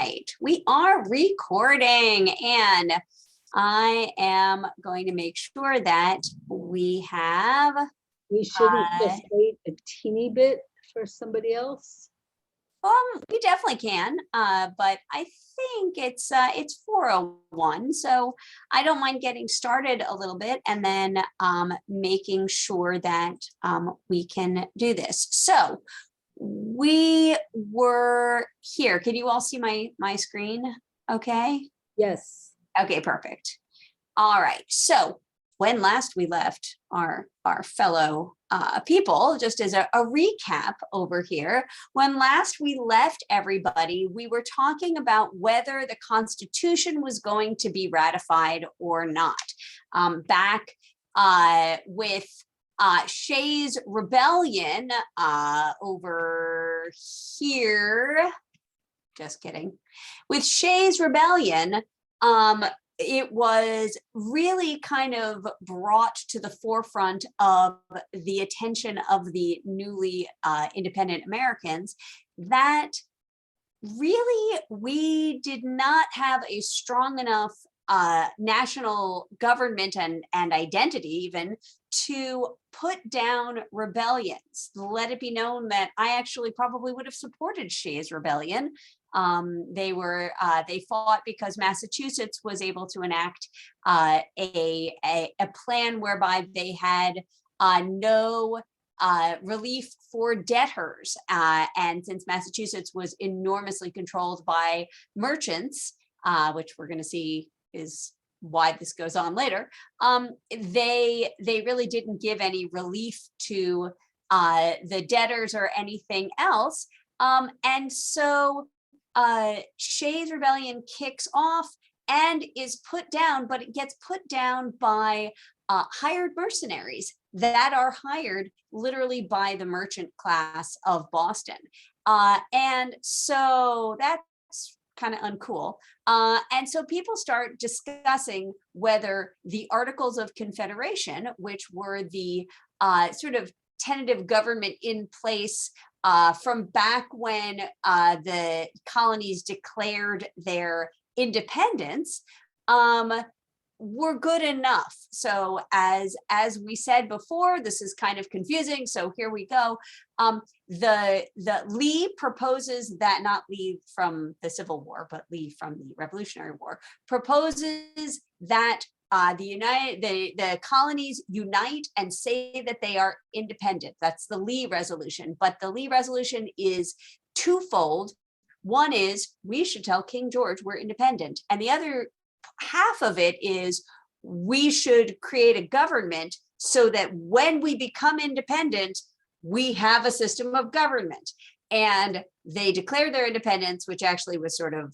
right, we are recording, and I am going to make sure that we have. We shouldn't just wait a teeny bit for somebody else. We definitely can, but I think it's 4:01, so I don't mind getting started a little bit and then making sure that we can do this. So we were here. Can you all see my screen? Okay. Yes. Okay, perfect. All right. So when last we left our fellow people, just as a recap over here, when last we left everybody, we were talking about whether the Constitution was going to be ratified or not. Back with Shays' Rebellion over here, just kidding. With Shays' Rebellion, it was really kind of brought to the forefront of the attention of the newly independent Americans that really we did not have a strong enough national government and identity even to put down rebellions. Let it be known that I actually probably would have supported Shays' Rebellion. They fought because Massachusetts was able to enact a plan whereby they had no relief for debtors. And since Massachusetts was enormously controlled by merchants, which we're going to see is why this goes on later, they really didn't give any relief to the debtors or anything else. And so Shays' Rebellion kicks off and is put down, but it gets put down by hired mercenaries that are hired literally by the merchant class of Boston. And so that's kind of uncool. And so people start discussing whether the Articles of Confederation, which were the sort of tentative government in place from back when the colonies declared their independence, were good enough. So as we said before, this is kind of confusing. So here we go. The Lee proposes that, not Lee from the Civil War, but Lee from the Revolutionary War, proposes that the colonies unite and say that they are independent. That's the Lee resolution. But the Lee resolution is twofold. One is we should tell King George we're independent. And the other half of it is we should create a government so that when we become independent, we have a system of government. And they declared their independence, which actually was sort of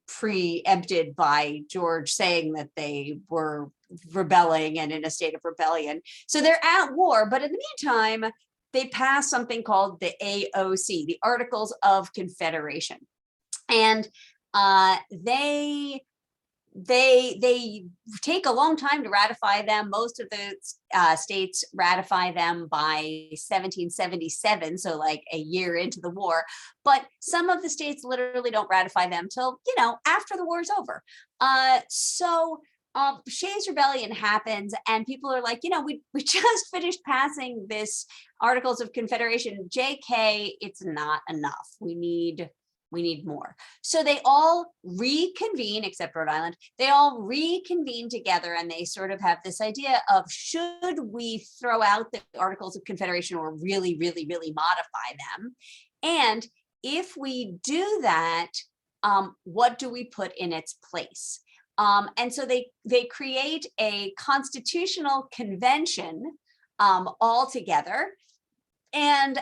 preempted by George saying that they were rebelling and in a state of rebellion. So they're at war, but in the meantime, they passed something called the AOC, the Articles of Confederation. And they take a long time to ratify them. Most of the states ratify them by 1777, so like a year into the war. But some of the states literally don't ratify them till, after the war's over. So Shays' Rebellion happens, and people are like, we just finished passing this Articles of Confederation. JK, it's not enough. We need more. So they all reconvene, except Rhode Island. They all reconvene together, and they sort of have this idea of, should we throw out the Articles of Confederation or really, really, really modify them? And if we do that, what do we put in its place? And so they create a constitutional convention all together, and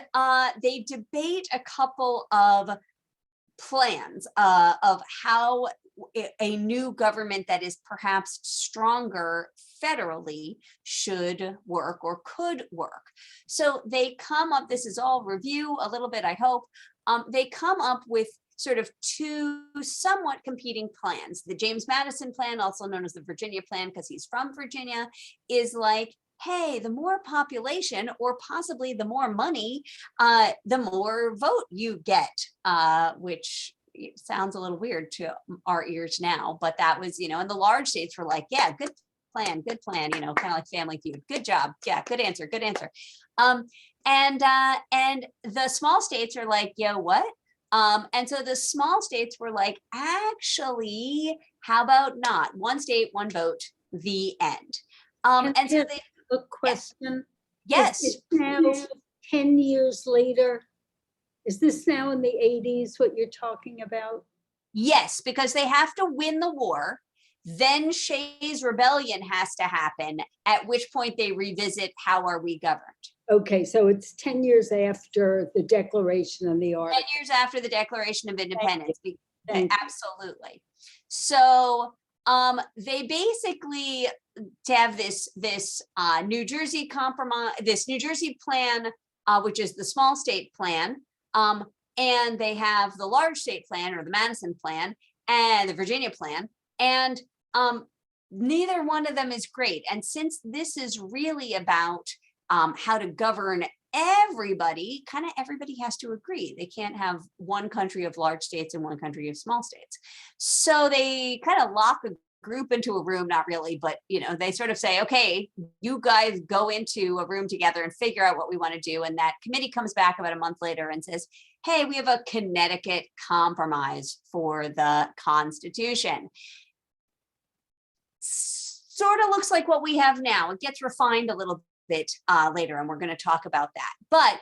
they debate a couple of plans of how a new government that is perhaps stronger federally should work or could work. So they come up, this is all review a little bit, I hope. They come up with sort of two somewhat competing plans. The James Madison plan, also known as the Virginia plan, because he's from Virginia, is like, hey, the more population, or possibly the more money, the more vote you get, which it sounds a little weird to our ears now, but that was, and the large states were like, yeah, good plan, kind of like Family Feud. Good job. Yeah, good answer, good answer. And the small states are like, yo, what? And so the small states were like, actually, how about not? One state, one vote, the end. And so they, a question. yes. Is it now 10 years later? Is this now in the 80s, what you're talking about? Yes, because they have to win the war. Then Shays' rebellion has to happen, at which point they revisit how are we governed. Okay, so it's 10 years after the Declaration and the 10 article. years after the Declaration of Independence. Thank you. Absolutely. So they basically, to have this New Jersey compromise, this New Jersey plan, which is the small state plan, and they have the large state plan, or the Madison plan, and the Virginia plan, and neither one of them is great. And since this is really about how to govern everybody, kind of everybody has to agree. They can't have one country of large states and one country of small states. So they kind of lock a group into a room, not really, but they sort of say, okay, you guys go into a room together and figure out what we want to do. And that committee comes back about a month later and says, hey, we have a Connecticut compromise for the Constitution. Sort of looks like what we have now. It gets refined a little bit later, and we're going to talk about that. But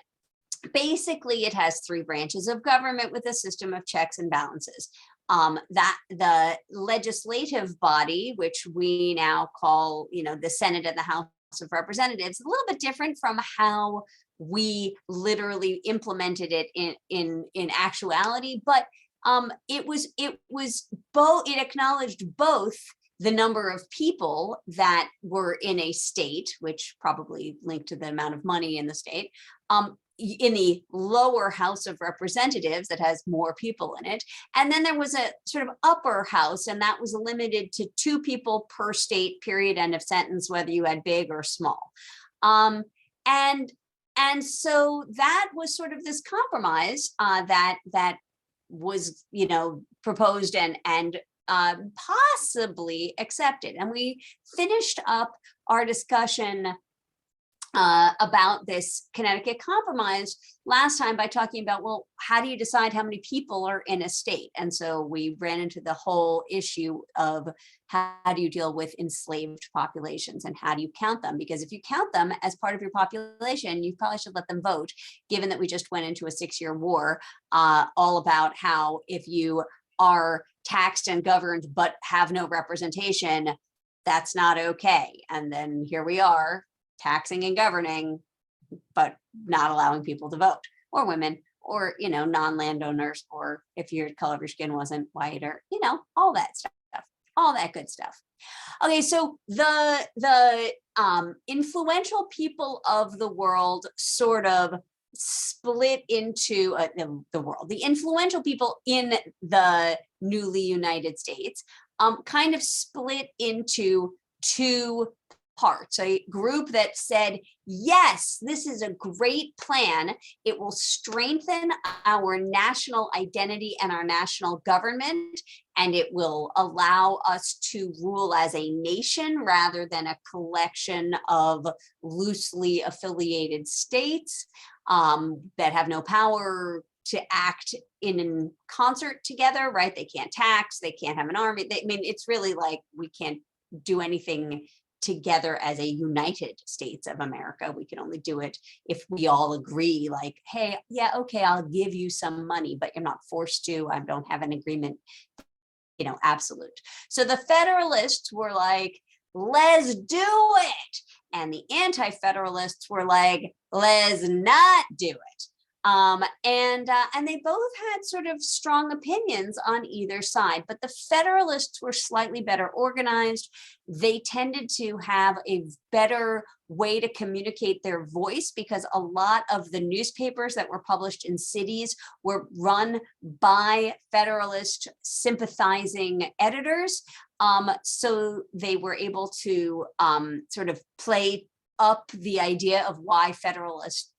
basically, it has 3 branches of government with a system of checks and balances. That the legislative body, which we now call, the Senate and the House of Representatives, a little bit different from how we literally implemented it in actuality, but it was both. It acknowledged both the number of people that were in a state, which probably linked to the amount of money in the state, in the lower House of Representatives that has more people in it. And then there was a sort of upper house, and that was limited to 2 people per state, period, end of sentence, whether you had big or small. And so that was sort of this compromise that was, proposed and possibly accepted. And we finished up our discussion about this Connecticut compromise last time by talking about, well, how do you decide how many people are in a state? And so we ran into the whole issue of how do you deal with enslaved populations and how do you count them? Because if you count them as part of your population, you probably should let them vote, given that we just went into a 6-year war, all about how if you are taxed and governed but have no representation, that's not okay. And then here we are, taxing and governing, but not allowing people to vote, or women, or non-landowners, or if your color of your skin wasn't white, or all that stuff, all that good stuff. Okay, so the influential people of the world sort of split into the influential people in the newly United States kind of split into 2 parts. A group that said, yes, this is a great plan. It will strengthen our national identity and our national government, and it will allow us to rule as a nation rather than a collection of loosely affiliated states that have no power to act in concert together, right? They can't tax, they can't have an army. It's really like we can't do anything together as a United States of America. We can only do it if we all agree, like, hey, yeah, okay, I'll give you some money, but you're not forced to. I don't have an agreement, absolute. So the Federalists were like, let's do it. And the Anti-Federalists were like, let's not do it. And they both had sort of strong opinions on either side, but the Federalists were slightly better organized. They tended to have a better way to communicate their voice because a lot of the newspapers that were published in cities were run by Federalist sympathizing editors. So they were able to sort of play up the idea of why Federalist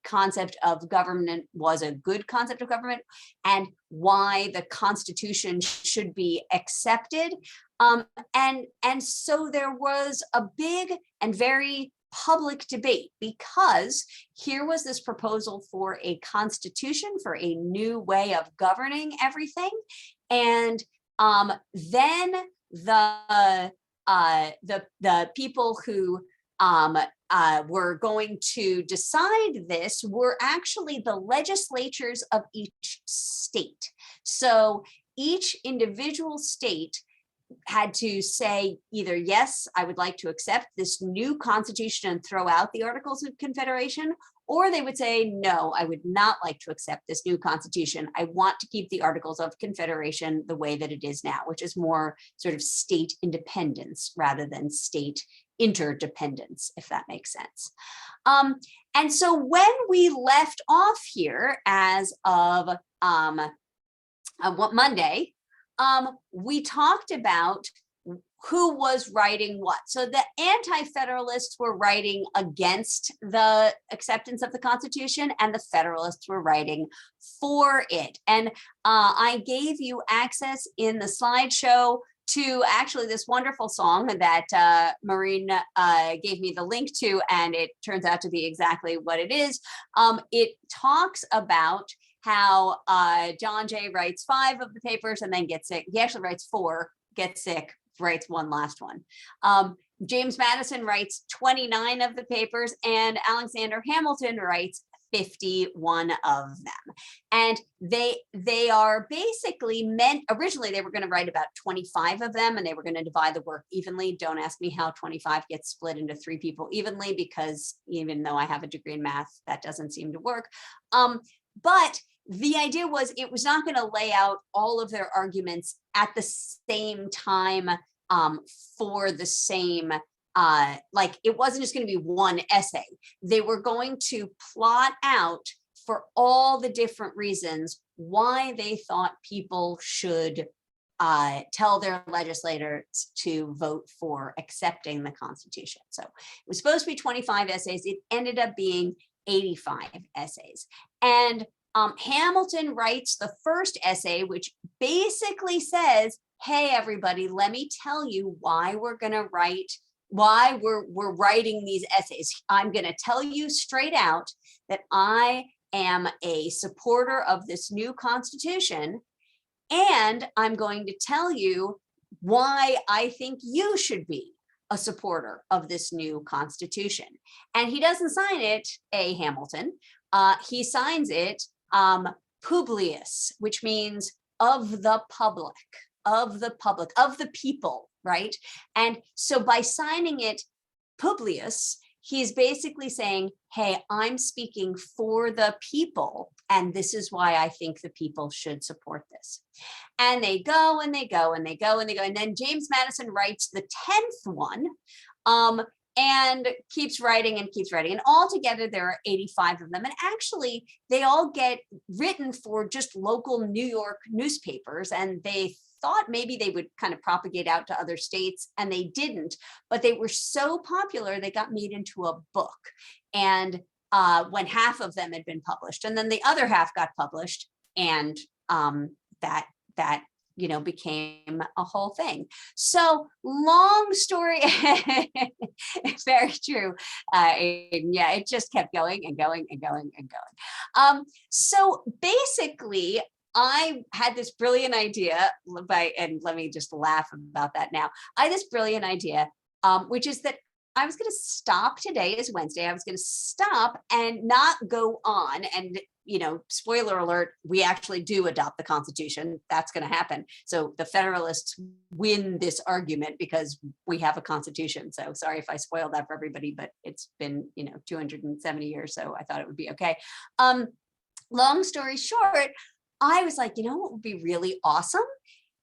concept of government was a good concept of government, and why the Constitution should be accepted. And so there was a big and very public debate, because here was this proposal for a constitution, for a new way of governing everything. And then the people who were going to decide this were actually the legislatures of each state. So each individual state had to say either, yes, I would like to accept this new constitution and throw out the Articles of Confederation, or they would say, no, I would not like to accept this new constitution. I want to keep the Articles of Confederation the way that it is now, which is more sort of state independence rather than state interdependence, if that makes sense. And so when we left off here as of Monday, we talked about who was writing what. So the anti-federalists were writing against the acceptance of the Constitution, and the federalists were writing for it. And I gave you access in the slideshow to actually this wonderful song that Maureen gave me the link to, and it turns out to be exactly what it is. It talks about how John Jay writes 5 of the papers and then gets sick. He actually writes 4, gets sick, writes one last one. James Madison writes 29 of the papers, and Alexander Hamilton writes 51 of them. And they are basically meant, originally they were going to write about 25 of them, and they were going to divide the work evenly. Don't ask me how 25 gets split into 3 people evenly, because even though I have a degree in math, that doesn't seem to work. But the idea was it was not going to lay out all of their arguments at the same time for the same, like it wasn't just going to be one essay. They were going to plot out for all the different reasons why they thought people should tell their legislators to vote for accepting the Constitution. So it was supposed to be 25 essays. It ended up being 85 essays. And Hamilton writes the first essay, which basically says, hey, everybody, let me tell you why we're going to write, why we're writing these essays. I'm going to tell you straight out that I am a supporter of this new Constitution, and I'm going to tell you why I think you should be a supporter of this new Constitution. And he doesn't sign it, A. Hamilton. He signs it Publius, which means of the public, of the people, right? And so by signing it Publius, he's basically saying, hey, I'm speaking for the people, and this is why I think the people should support this. And they go and they go and they go and they go. And then James Madison writes the 10th one, and keeps writing and keeps writing. And altogether, there are 85 of them. And actually, they all get written for just local New York newspapers. And they thought maybe they would kind of propagate out to other states, and they didn't. But they were so popular, they got made into a book. And when half of them had been published, and then the other half got published, and that became a whole thing. So long story, very true. Yeah, it just kept going and going and going and going. So basically, I had this brilliant idea and let me just laugh about that now. I had this brilliant idea, which is that I was going to stop. Today is Wednesday. I was going to stop and not go on. And, spoiler alert, we actually do adopt the Constitution. That's going to happen. So the Federalists win this argument because we have a Constitution. So sorry if I spoiled that for everybody, but it's been, 270 years. So I thought it would be okay. Long story short, I was like, what would be really awesome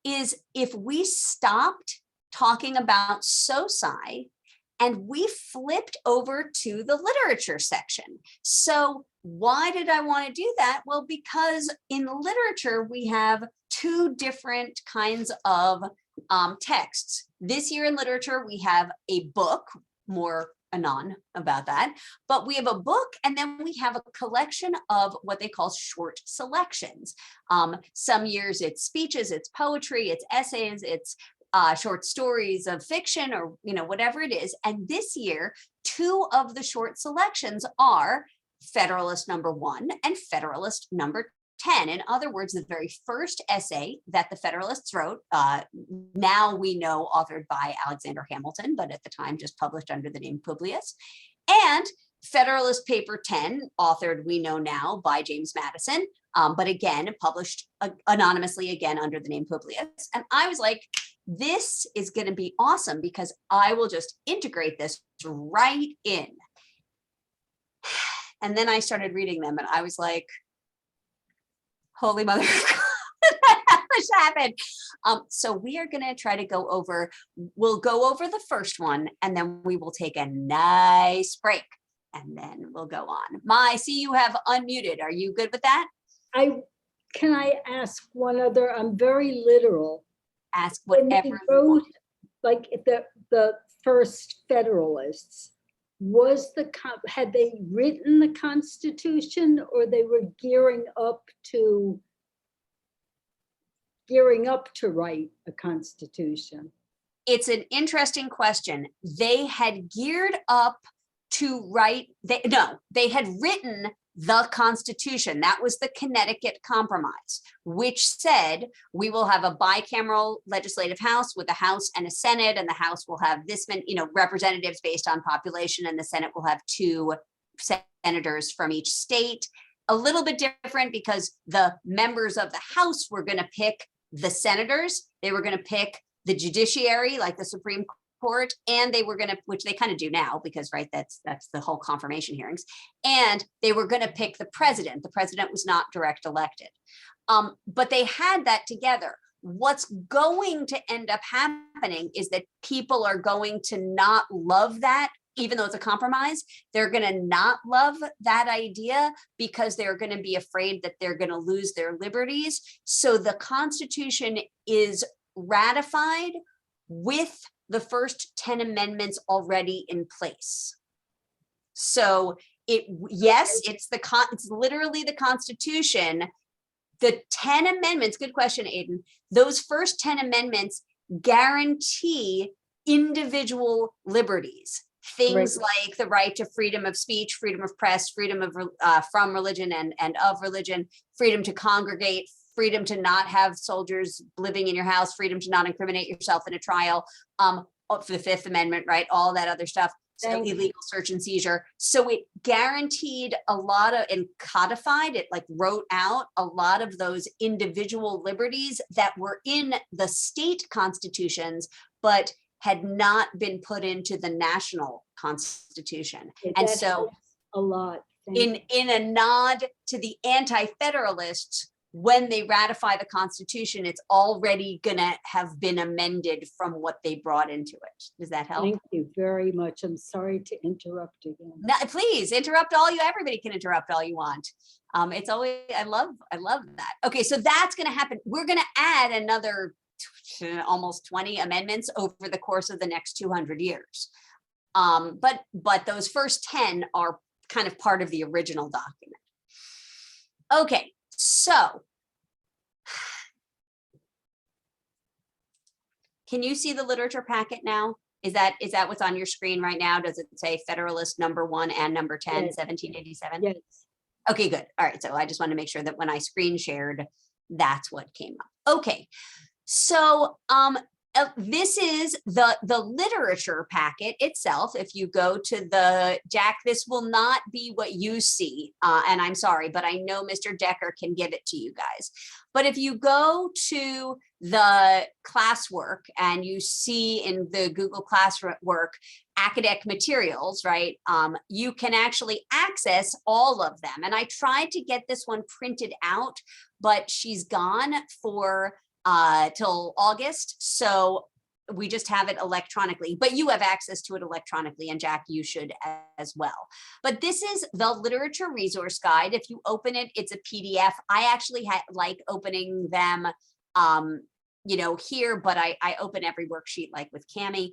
is if we stopped talking about SOSI and we flipped over to the literature section. So why did I want to do that? Well, because in literature, we have 2 different kinds of texts. This year in literature, we have a book, more anon about that. But we have a book, and then we have a collection of what they call short selections. Some years it's speeches, it's poetry, it's essays, it's short stories of fiction, or whatever it is. And this year, 2 of the short selections are Federalist number 1 and Federalist number 10. In other words, the very first essay that the Federalists wrote, now we know authored by Alexander Hamilton, but at the time just published under the name Publius, and Federalist Paper 10, authored, we know now, by James Madison, but again, published anonymously again under the name Publius. And I was like, this is going to be awesome because I will just integrate this right in. And then I started reading them and I was like, holy mother of God, what happened? So we are going to try to we'll go over the first one, and then we will take a nice break, and then we'll go on. I see you have unmuted. Are you good with that? Can I ask one other? I'm very literal. Ask When whatever they you wrote, want. like the first Federalists, had they written the Constitution, or they were gearing up to write a Constitution? It's an interesting question. They had geared up to write, they had written the Constitution. That was the Connecticut Compromise, which said we will have a bicameral legislative house with a House and a Senate, and the House will have this many, representatives based on population, and the Senate will have 2 senators from each state. A little bit different because the members of the House were going to pick the senators. They were going to pick the judiciary, like the Supreme Court, and they were going to, which they kind of do now because, right, that's the whole confirmation hearings, and they were going to pick the president. The president was not direct elected, but they had that together. What's going to end up happening is that people are going to not love that. Even though it's a compromise, they're going to not love that idea because they're going to be afraid that they're going to lose their liberties. So the Constitution is ratified with the first 10 amendments already in place. So it's literally the Constitution. The 10 amendments, good question, Aiden. Those first 10 amendments guarantee individual liberties. Things like the right to freedom of speech, freedom of press, freedom of from religion and of religion, freedom to congregate, freedom to not have soldiers living in your house, freedom to not incriminate yourself in a trial, for the 5th Amendment, right? All that other stuff. So illegal search and seizure. So it guaranteed a lot of, and codified it, like wrote out a lot of those individual liberties that were in the state constitutions, but had not been put into the national constitution. And so a lot. In a nod to the anti-federalists, when they ratify the Constitution, it's already gonna have been amended from what they brought into it. Does that help? Thank you very much. I'm sorry to interrupt again. No, please interrupt everybody can interrupt all you want. It's always, I love that. Okay, so that's gonna happen. We're gonna add another almost 20 amendments over the course of the next 200 years. But those first 10 are kind of part of the original document. Okay, so can you see the literature packet now? Is that what's on your screen right now? Does it say Federalist number 1 and number 10, yes. 1787? Yes. Okay, good. All right, so I just want to make sure that when I screen shared, that's what came up. Okay. So this is the literature packet itself. If you go to Jack, this will not be what you see. And I'm sorry, but I know Mr. Decker can give it to you guys. But if you go to the classwork and you see in the Google Classwork academic materials, right, you can actually access all of them. And I tried to get this one printed out, but she's gone for till August. So we just have it electronically, but you have access to it electronically, and Jack, you should as well. But this is the literature resource guide. If you open it, it's a PDF. I actually like opening them, here, but I open every worksheet like with Cami.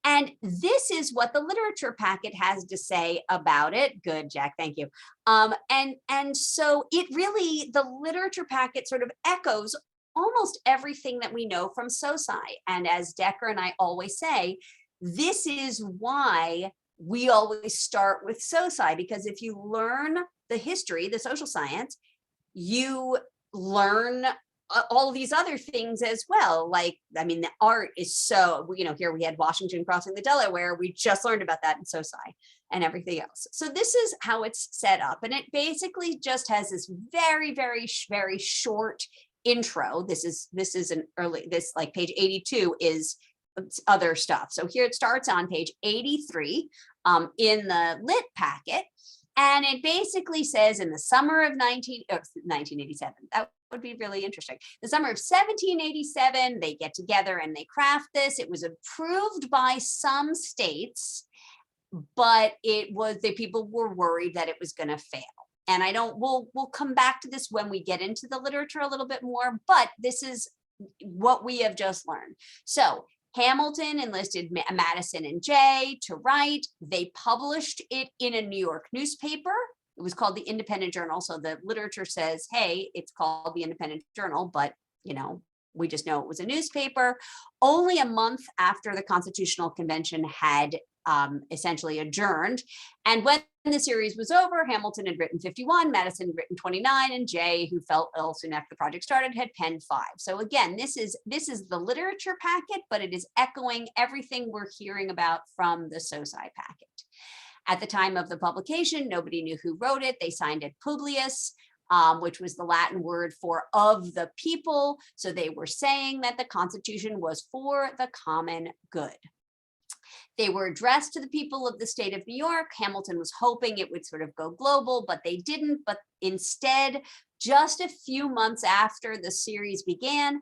And this is what the literature packet has to say about it. Good, Jack, thank you. And so it really, the literature packet sort of echoes almost everything that we know from SOSI. And as Decker and I always say, this is why we always start with SOSI, because if you learn the history, the social science, you learn all these other things as well. Like, I mean, the art is so, you know, here we had Washington crossing the Delaware. We just learned about that in SOSI and everything else. So this is how it's set up. And it basically just has this very, very, very short intro. This is an early, this like page 82 is other stuff. So here it starts on page 83 in the lit packet. And it basically says in the summer of 1987, that would be really interesting. The summer of 1787, they get together and they craft this. It was approved by some states, but it was, the people were worried that it was going to fail. And we'll come back to this when we get into the literature a little bit more, but this is what we have just learned. So Hamilton enlisted Madison and Jay to write. They published it in a New York newspaper. It was called the Independent Journal. So the literature says, hey, it's called the Independent Journal, but you know, we just know it was a newspaper. Only a month after the Constitutional Convention had essentially adjourned. And when the series was over, Hamilton had written 51, Madison had written 29, and Jay, who felt ill soon after the project started, had penned 5. So again, this is the literature packet, but it is echoing everything we're hearing about from the SOSI packet. At the time of the publication, nobody knew who wrote it. They signed it Publius, which was the Latin word for of the people. So they were saying that the Constitution was for the common good. They were addressed to the people of the state of New York. Hamilton was hoping it would sort of go global, but they didn't. But instead, just a few months after the series began,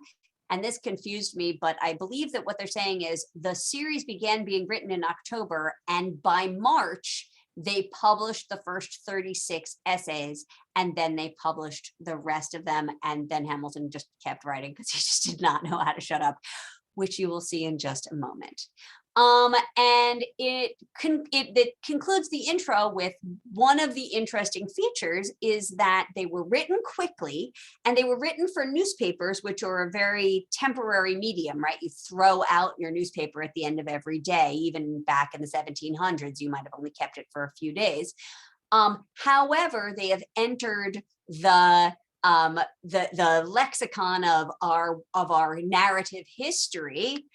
and this confused me, but I believe that what they're saying is the series began being written in October, and by March, they published the first 36 essays, and then they published the rest of them. And then Hamilton just kept writing because he just did not know how to shut up, which you will see in just a moment. And it concludes the intro with one of the interesting features is that they were written quickly, and they were written for newspapers, which are a very temporary medium, right? You throw out your newspaper at the end of every day. Even back in the 1700s, you might have only kept it for a few days. However, they have entered the lexicon of our narrative history.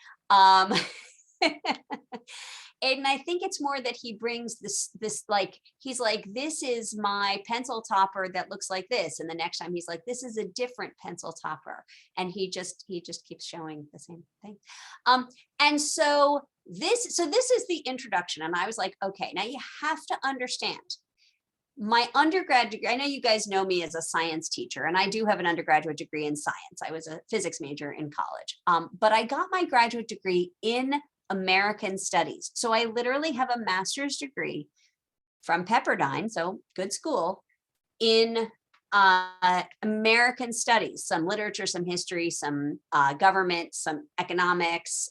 And I think it's more that he brings this like, he's like, this is my pencil topper that looks like this. And the next time he's like, this is a different pencil topper. And he just keeps showing the same thing. And so this is the introduction. And I was like, okay, now you have to understand my undergrad degree. I know you guys know me as a science teacher, and I do have an undergraduate degree in science. I was a physics major in college, but I got my graduate degree in American Studies. So I literally have a master's degree from Pepperdine, so good school, in American Studies, some literature, some history, some government, some economics.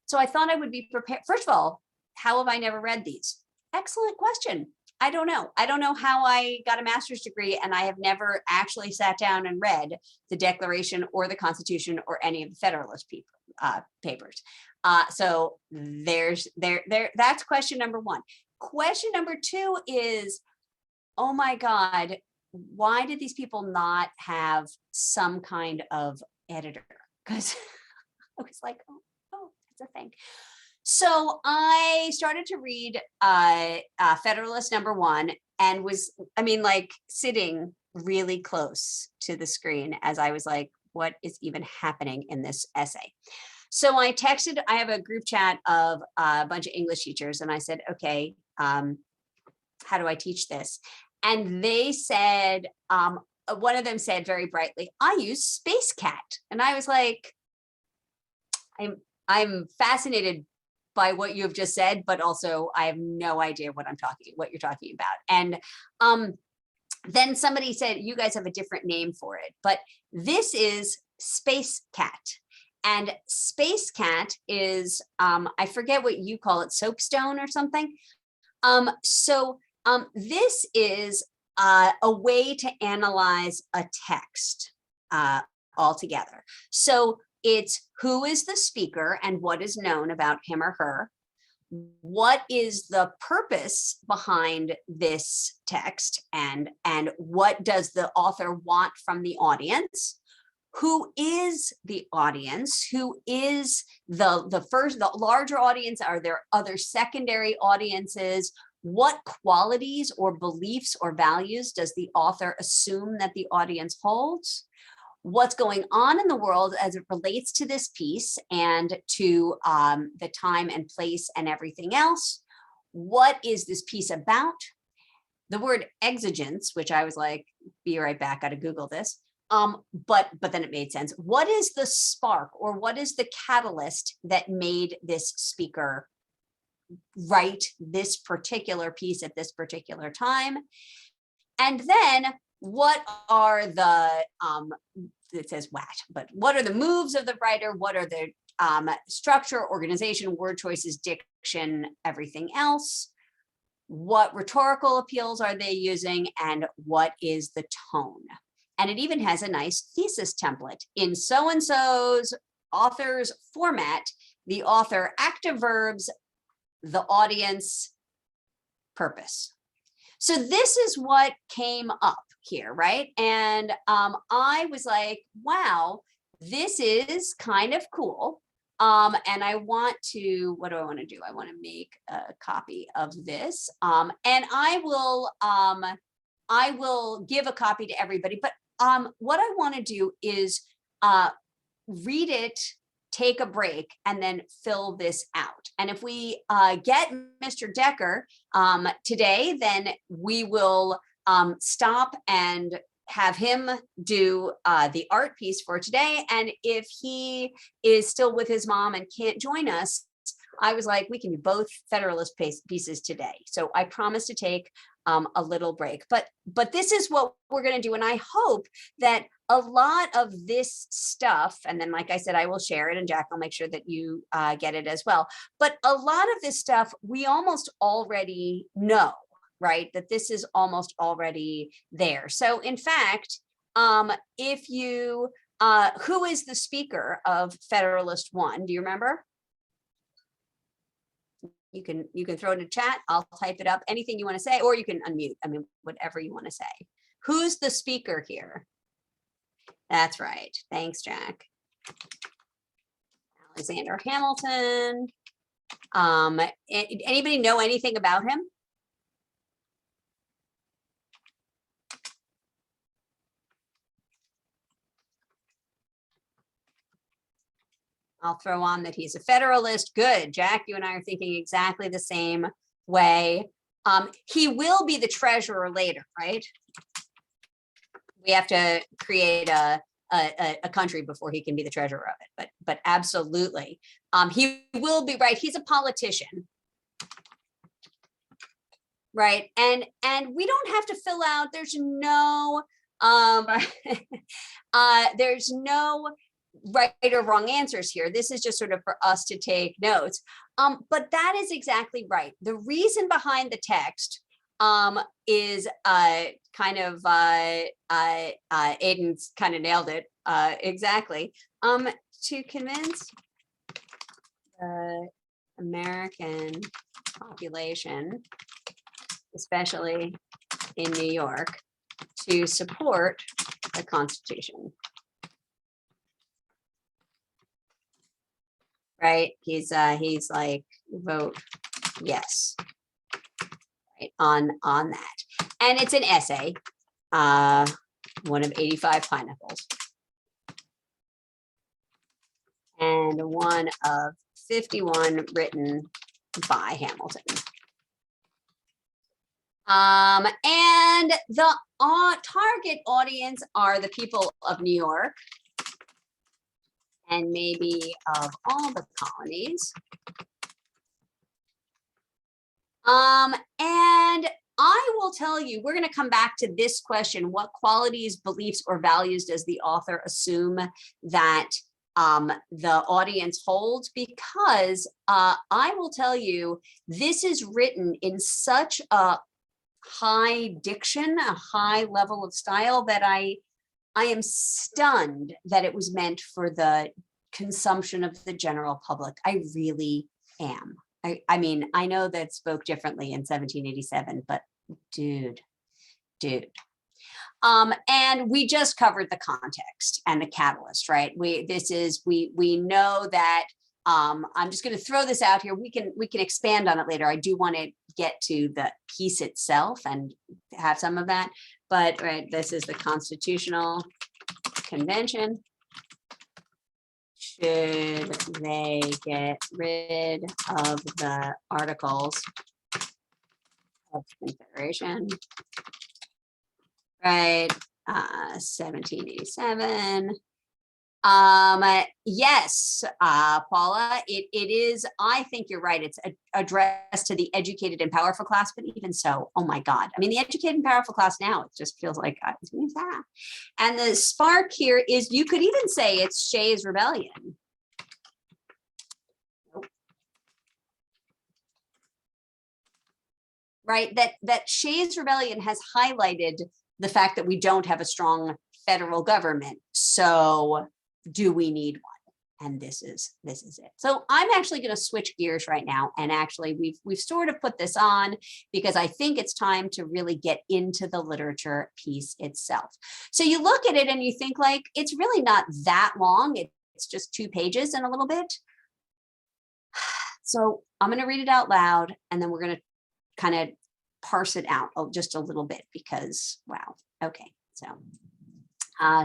So I thought I would be prepared. First of all, how have I never read these? Excellent question. I don't know. I don't know how I got a master's degree, and I have never actually sat down and read the Declaration or the Constitution or any of the Federalist papers. So that's question number 1. Question number 2 is, oh my God, why did these people not have some kind of editor? Because I was like, oh, that's a thing. So I started to read Federalist number 1, and was, I mean, like sitting really close to the screen as I was like, what is even happening in this essay? So I texted, I have a group chat of a bunch of English teachers, and I said, okay, how do I teach this? And they said, one of them said very brightly, I use Space Cat. And I was like, I'm fascinated by what you have just said, but also I have no idea what you're talking about. And then somebody said, you guys have a different name for it, but this is Space Cat. And Space Cat is, I forget what you call it, soapstone or something. This is a way to analyze a text altogether. So it's who is the speaker and what is known about him or her. What is the purpose behind this text, and what does the author want from the audience? Who is the audience? Who is the larger audience? Are there other secondary audiences? What qualities or beliefs or values does the author assume that the audience holds? What's going on in the world as it relates to this piece and to the time and place and everything else? What is this piece about? The word exigence, which I was like, be right back, gotta Google this. But then it made sense. What is the spark, or what is the catalyst that made this speaker write this particular piece at this particular time? And then what are the, it says what, but what are the moves of the writer? What are the structure, organization, word choices, diction, everything else? What rhetorical appeals are they using? And what is the tone? And it even has a nice thesis template. In so-and-so's author's format, the author active verbs, the audience purpose. So this is what came up here, right? And I was like, wow, this is kind of cool. And I want to, what do I want to do? I want to make a copy of this. And I will give a copy to everybody, but what I want to do is read it, take a break, and then fill this out. And if we get Mr. Decker today, then we will stop and have him do the art piece for today. And if he is still with his mom and can't join us, I was like, we can do both Federalist pieces today. So I promise to take a little break, but this is what we're going to do. And I hope that a lot of this stuff, and then like I said, I will share it, and Jack will make sure that you get it as well. But a lot of this stuff we almost already know, right? That this is almost already there. So in fact, if you, who is the speaker of Federalist 1? Do you remember? You can throw it in a chat. I'll type it up. Anything you want to say, or you can unmute. I mean, whatever you want to say. Who's the speaker here? That's right. Thanks, Jack. Alexander Hamilton. Anybody know anything about him? I'll throw on that he's a Federalist. Good, Jack, you and I are thinking exactly the same way. He will be the treasurer later, right? We have to create a country before he can be the treasurer of it, but absolutely. He will be, right, he's a politician. Right, and we don't have to fill out, there's no right or wrong answers here. This is just sort of for us to take notes. But that is exactly right. The reason behind the text is kind of Aiden's kind of nailed it exactly. To convince the American population, especially in New York, to support the Constitution. Right? He's like, vote yes, right, on that. And it's an essay, one of 85 pineapples. And one of 51 written by Hamilton. And the target audience are the people of New York, and maybe of all the colonies. And I will tell you, we're going to come back to this question: what qualities, beliefs, or values does the author assume that the audience holds, because I will tell you, this is written in such a high diction, a high level of style, that I am stunned that it was meant for the consumption of the general public. I really am. I mean, I know that spoke differently in 1787, but dude. And we just covered the context and the catalyst, right? We know that, I'm just going to throw this out here. We can expand on it later. I do want to get to the piece itself and have some of that, but right, this is the Constitutional Convention. Should they get rid of the Articles of Confederation? Right, 1787. Yes, Paula, it is, I think you're right. It's addressed to the educated and powerful class, but even so, oh my God. I mean, the educated and powerful class now, it just feels like, who's that? And the spark here is, you could even say it's Shays' Rebellion. Right, that Shays' Rebellion has highlighted the fact that we don't have a strong federal government. So do we need one? And this is it. So I'm actually going to switch gears right now. And actually we've sort of put this on because I think it's time to really get into the literature piece itself. So you look at it and you think, like, it's really not that long. It's just 2 pages and a little bit. So I'm going to read it out loud, and then we're going to kind of parse it out just a little bit, because wow. Okay, so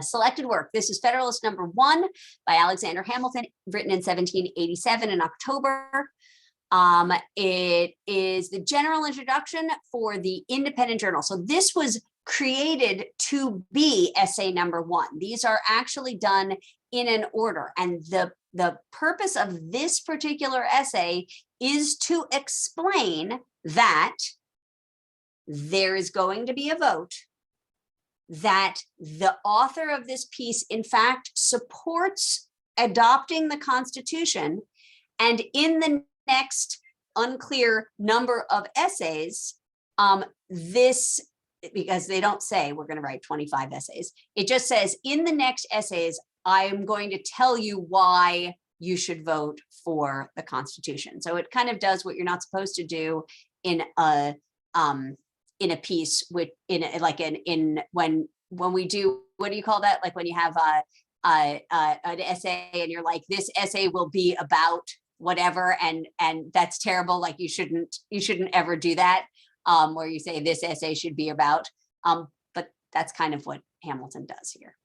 selected work. This is Federalist number 1 by Alexander Hamilton, written in 1787 in October. It is the general introduction for the Independent Journal. So this was created to be essay number 1. These are actually done in an order, and the purpose of this particular essay is to explain that there is going to be a vote, that the author of this piece, in fact, supports adopting the Constitution, and in the next unclear number of essays, this, because they don't say we're going to write 25 essays, it just says in the next essays, I'm going to tell you why you should vote for the Constitution. So it kind of does what you're not supposed to do in a piece, with when we do, what do you call that? Like when you have an essay and you're like, this essay will be about whatever, and that's terrible. Like you shouldn't ever do that. Where you say this essay should be about, but that's kind of what Hamilton does here.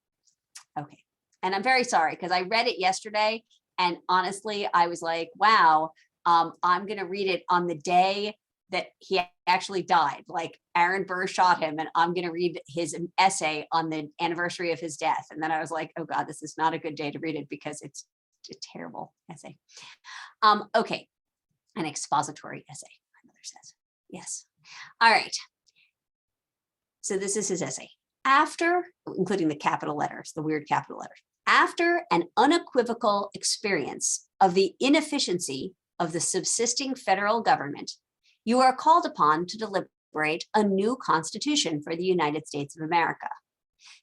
Okay, and I'm very sorry because I read it yesterday, and honestly, I was like, wow, I'm gonna read it on the day that he actually died. Like Aaron Burr shot him, and I'm going to read his essay on the anniversary of his death. And then I was like, oh God, this is not a good day to read it because it's a terrible essay. Okay, an expository essay, my mother says. Yes. All right. So this is his essay. After, including the capital letters, the weird capital letters, after an unequivocal experience of the inefficiency of the subsisting federal government, you are called upon to deliberate a new constitution for the United States of America.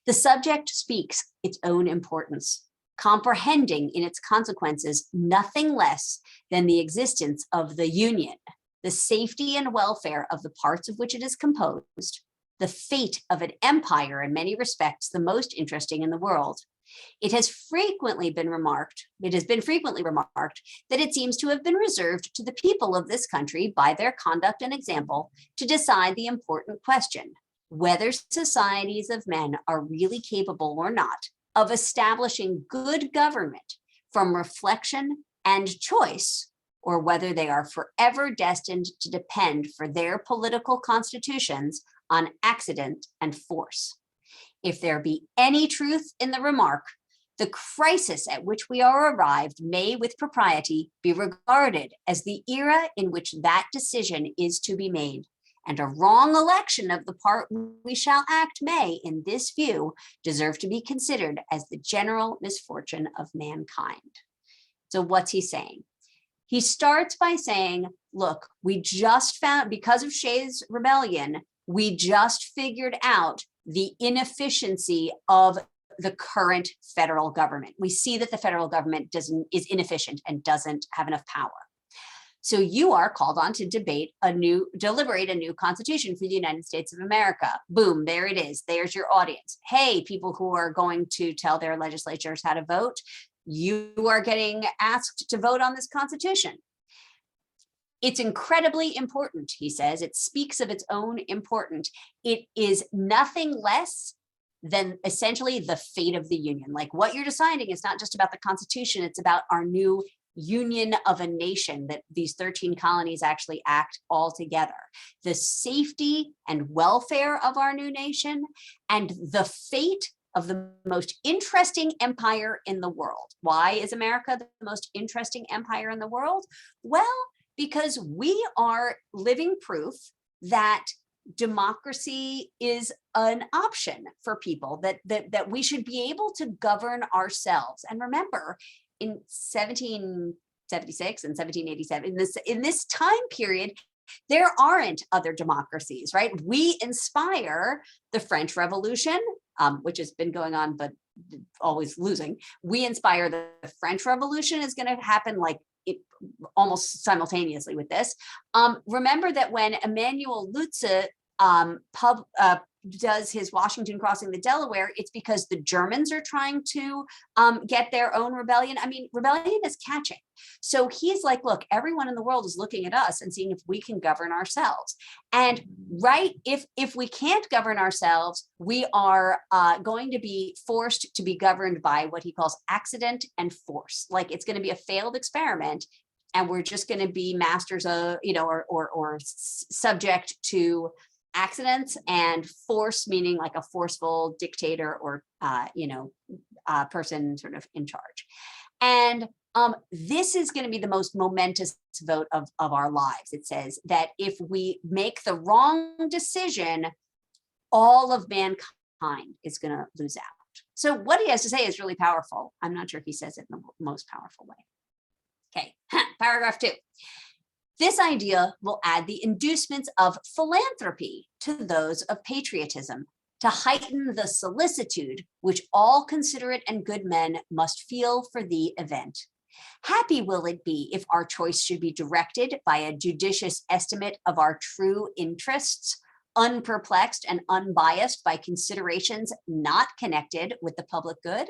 The subject speaks its own importance, comprehending in its consequences nothing less than the existence of the Union, the safety and welfare of the parts of which it is composed, the fate of an empire in many respects the most interesting in the world. It has been frequently remarked that it seems to have been reserved to the people of this country by their conduct and example to decide the important question, whether societies of men are really capable or not of establishing good government from reflection and choice, or whether they are forever destined to depend for their political constitutions on accident and force. If there be any truth in the remark, the crisis at which we are arrived may with propriety be regarded as the era in which that decision is to be made, and a wrong election of the part we shall act may, in this view, deserve to be considered as the general misfortune of mankind. So what's he saying? He starts by saying, look, we just found, because of Shays' rebellion, we just figured out the inefficiency of the current federal government. We see that the federal government is inefficient and doesn't have enough power. So you are called on to deliberate a new constitution for the United States of America. Boom, there it is. There's your audience. Hey, people who are going to tell their legislatures how to vote, you are getting asked to vote on this constitution. It's incredibly important, he says. It speaks of its own importance. It is nothing less than essentially the fate of the Union. Like, what you're deciding is not just about the Constitution, it's about our new union of a nation, that these 13 colonies actually act all together. The safety and welfare of our new nation and the fate of the most interesting empire in the world. Why is America the most interesting empire in the world? Well, because we are living proof that democracy is an option for people, that we should be able to govern ourselves. And remember, in 1776 and 1787, in this time period, there aren't other democracies, right? We inspire the French Revolution, which has been going on, but always losing. We inspire the French Revolution is going to happen like almost simultaneously with this. Remember that when Emmanuel Lutze does his Washington crossing the Delaware, it's because the Germans are trying to get their own rebellion. I mean, rebellion is catching. So he's like, look, everyone in the world is looking at us and seeing if we can govern ourselves. And right, if we can't govern ourselves, we are going to be forced to be governed by what he calls accident and force. Like, it's going to be a failed experiment, and we're just going to be masters of, or subject to accidents and force, meaning like a forceful dictator or person sort of in charge. And this is going to be the most momentous vote of our lives. It says that if we make the wrong decision, all of mankind is going to lose out. So what he has to say is really powerful. I'm not sure if he says it in the most powerful way. Okay, paragraph 2. This idea will add the inducements of philanthropy to those of patriotism, to heighten the solicitude which all considerate and good men must feel for the event. Happy will it be if our choice should be directed by a judicious estimate of our true interests, unperplexed and unbiased by considerations not connected with the public good.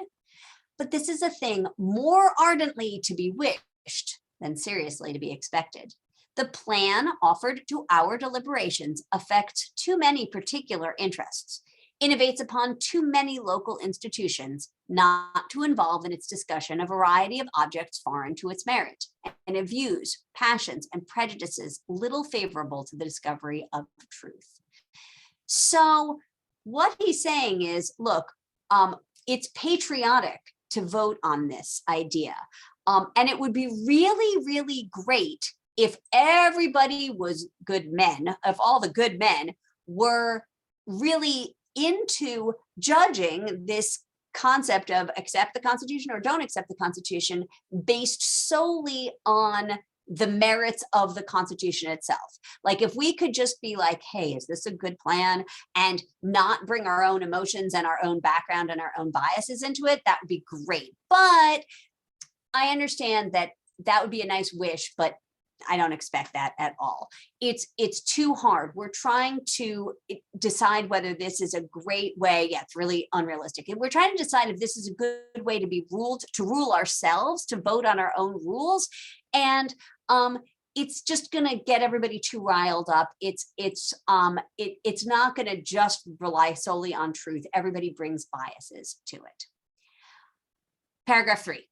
But this is a thing more ardently to be wished than seriously to be expected. The plan offered to our deliberations affects too many particular interests, innovates upon too many local institutions, not to involve in its discussion a variety of objects foreign to its merit, and of views, passions, and prejudices little favorable to the discovery of truth. So what he's saying is, look, it's patriotic to vote on this idea. And it would be really, really great if everybody was good men, if all the good men were really into judging this concept of accept the Constitution or don't accept the Constitution based solely on the merits of the Constitution itself. Like, if we could just be like, hey, is this a good plan, and not bring our own emotions and our own background and our own biases into it, that would be great. But I understand that that would be a nice wish, but I don't expect that at all. It's too hard. We're trying to decide whether this is a great way. Yeah, it's really unrealistic. And we're trying to decide if this is a good way to be ruled, to rule ourselves, to vote on our own rules. And it's just going to get everybody too riled up. It's not going to just rely solely on truth. Everybody brings biases to it. Paragraph 3.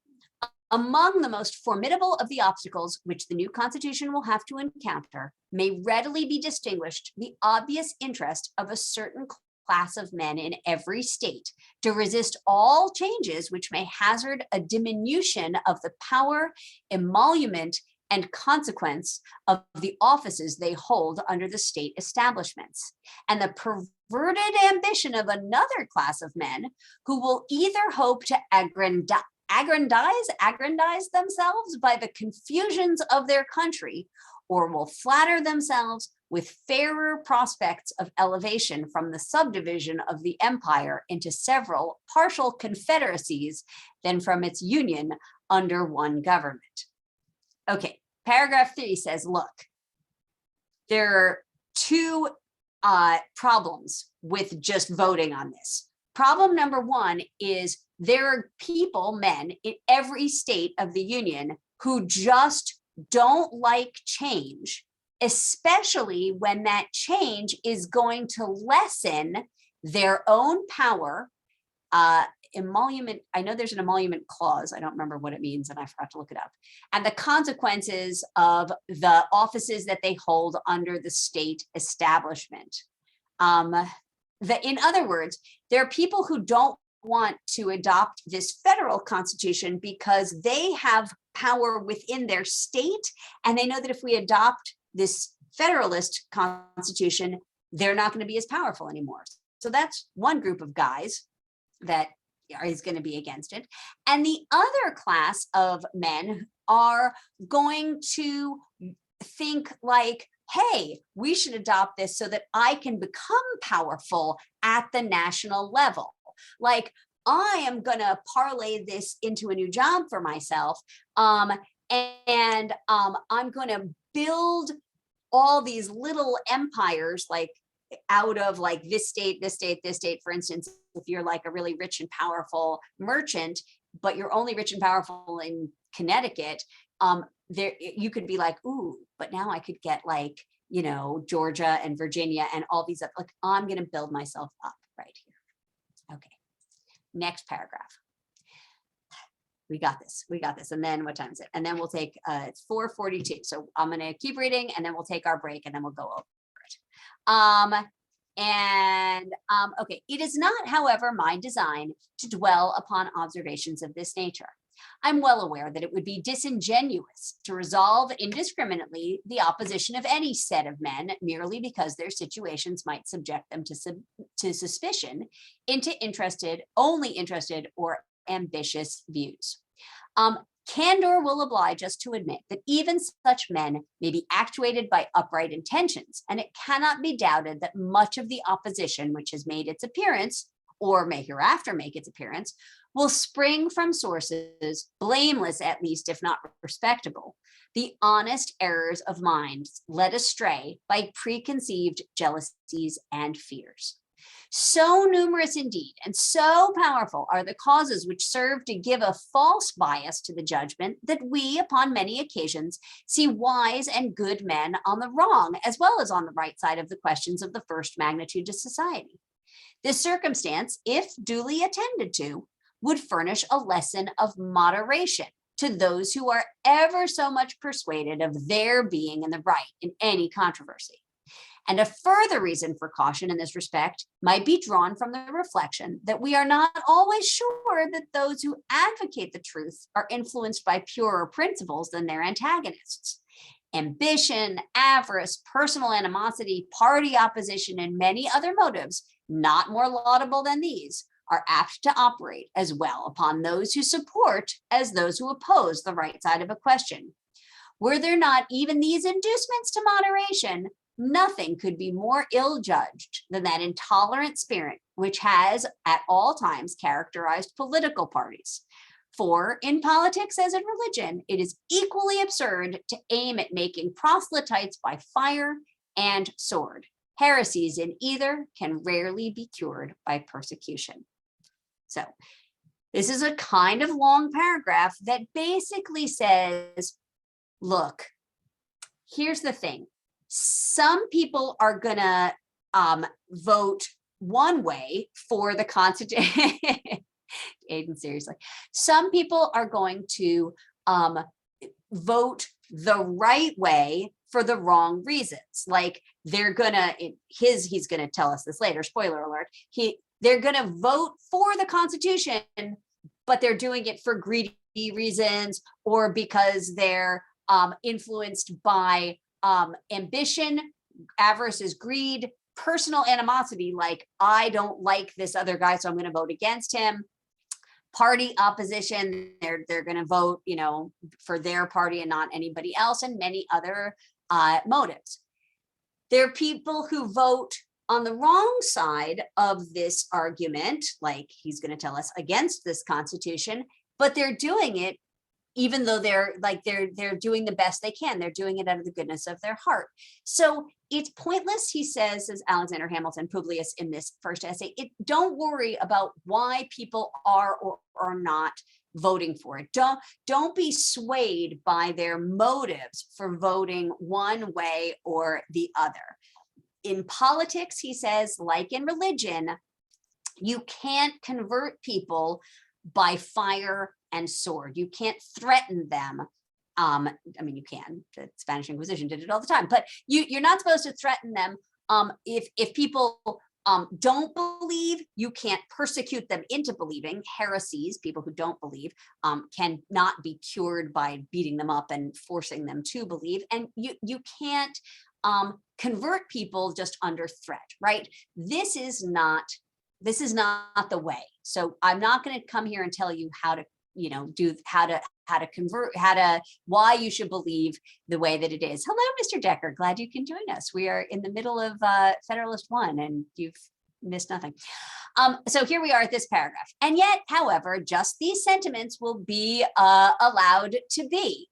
Among the most formidable of the obstacles which the new Constitution will have to encounter may readily be distinguished the obvious interest of a certain class of men in every state to resist all changes which may hazard a diminution of the power, emolument, and consequence of the offices they hold under the state establishments, and the perverted ambition of another class of men who will either hope to aggrandize themselves by the confusions of their country, or will flatter themselves with fairer prospects of elevation from the subdivision of the empire into several partial confederacies than from its union under one government. Okay, paragraph 3 says, look, there are two problems with just voting on this. Problem number one is there are people, men, in every state of the union who just don't like change, especially when that change is going to lessen their own power. Emolument, I know there's an emolument clause. I don't remember what it means and I forgot to look it up. And the consequences of the offices that they hold under the state establishment. In other words, there are people who don't want to adopt this federal constitution because they have power within their state, and they know that if we adopt this federalist constitution, they're not going to be as powerful anymore. So that's one group of guys that is going to be against it. And the other class of men are going to think like, hey, we should adopt this so that I can become powerful at the national level. Like, I am going to parlay this into a new job for myself. I'm going to build all these little empires, like out of like this state, this state, this state. For instance, if you're like a really rich and powerful merchant, but you're only rich and powerful in Connecticut, there you could be like, ooh, but now I could get like, you know, Georgia and Virginia and all these, like, I'm going to build myself up right here. Okay. Next paragraph. We got this. And then what time is it? And then we'll take, it's 4:42. So I'm going to keep reading and then we'll take our break and then we'll go over it. Okay. It is not, however, my design to dwell upon observations of this nature. I'm well aware that it would be disingenuous to resolve indiscriminately the opposition of any set of men merely because their situations might subject them to suspicion into only interested or ambitious views. Candor will oblige us to admit that even such men may be actuated by upright intentions, and it cannot be doubted that much of the opposition which has made its appearance, or may hereafter make its appearance, will spring from sources, blameless at least if not respectable, the honest errors of minds led astray by preconceived jealousies and fears. So numerous indeed, and so powerful are the causes which serve to give a false bias to the judgment that we, upon many occasions, see wise and good men on the wrong, as well as on the right side of the questions of the first magnitude to society. This circumstance, if duly attended to, would furnish a lesson of moderation to those who are ever so much persuaded of their being in the right in any controversy. And a further reason for caution in this respect might be drawn from the reflection that we are not always sure that those who advocate the truth are influenced by purer principles than their antagonists. Ambition, avarice, personal animosity, party opposition, and many other motives, not more laudable than these, are apt to operate as well upon those who support as those who oppose the right side of a question. Were there not even these inducements to moderation, nothing could be more ill-judged than that intolerant spirit which has at all times characterized political parties. For in politics as in religion, it is equally absurd to aim at making proselytes by fire and sword. Heresies in either can rarely be cured by persecution. So this is a kind of long paragraph that basically says, look, here's the thing. Some people are gonna vote one way for the Constitution. Aiden, seriously. Some people are going to vote the right way for the wrong reasons. Like they're gonna, he's gonna tell us this later, spoiler alert, they're gonna vote for the Constitution, but they're doing it for greedy reasons or because they're influenced by ambition, avarice is greed, personal animosity, like I don't like this other guy, so I'm going to vote against him. Party opposition, they're going to vote, you know, for their party and not anybody else, and many other motives. There are people who vote on the wrong side of this argument, like he's going to tell us against this Constitution, but they're doing it even though they're doing the best they can. They're doing it out of the goodness of their heart. So it's pointless, he says Alexander Hamilton Publius in this first essay. Don't worry about why people are or are not voting for it. Don't be swayed by their motives for voting one way or the other. In politics, he says, like in religion, you can't convert people by fire and sword. You can't threaten them. I mean, you can. The Spanish Inquisition did it all the time, but you're not supposed to threaten them. If people don't believe, you can't persecute them into believing. Heresies, people who don't believe, can not be cured by beating them up and forcing them to believe. And you can't convert people just under threat, right? This is not the way. So I'm not going to come here and tell you how to, you know, how to convert, why you should believe the way that it is. Hello, Mr. Decker. Glad you can join us. We are in the middle of Federalist 1 and you've missed nothing. So here we are at this paragraph. And yet, however, just these sentiments will be allowed to be.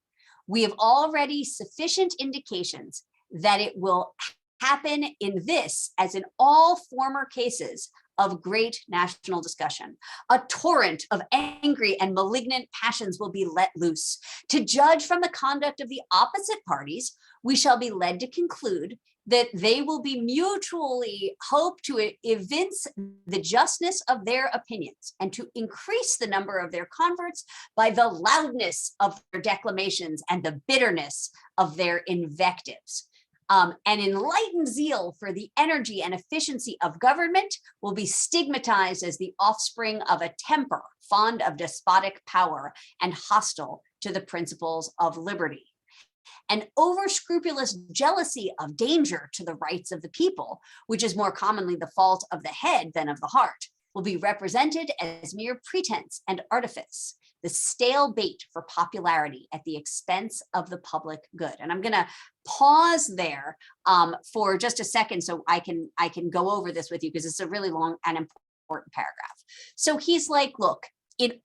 We have already sufficient indications that it will happen in this, as in all former cases of great national discussion. A torrent of angry and malignant passions will be let loose. To judge from the conduct of the opposite parties, we shall be led to conclude that they will be mutually hope to evince the justness of their opinions and to increase the number of their converts by the loudness of their declamations and the bitterness of their invectives. An enlightened zeal for the energy and efficiency of government will be stigmatized as the offspring of a temper fond of despotic power and hostile to the principles of liberty. An over-scrupulous jealousy of danger to the rights of the people, which is more commonly the fault of the head than of the heart, will be represented as mere pretense and artifice, the stale bait for popularity at the expense of the public good. And I'm going to pause there for just a second so I can go over this with you, because it's a really long and important paragraph. So he's like, look,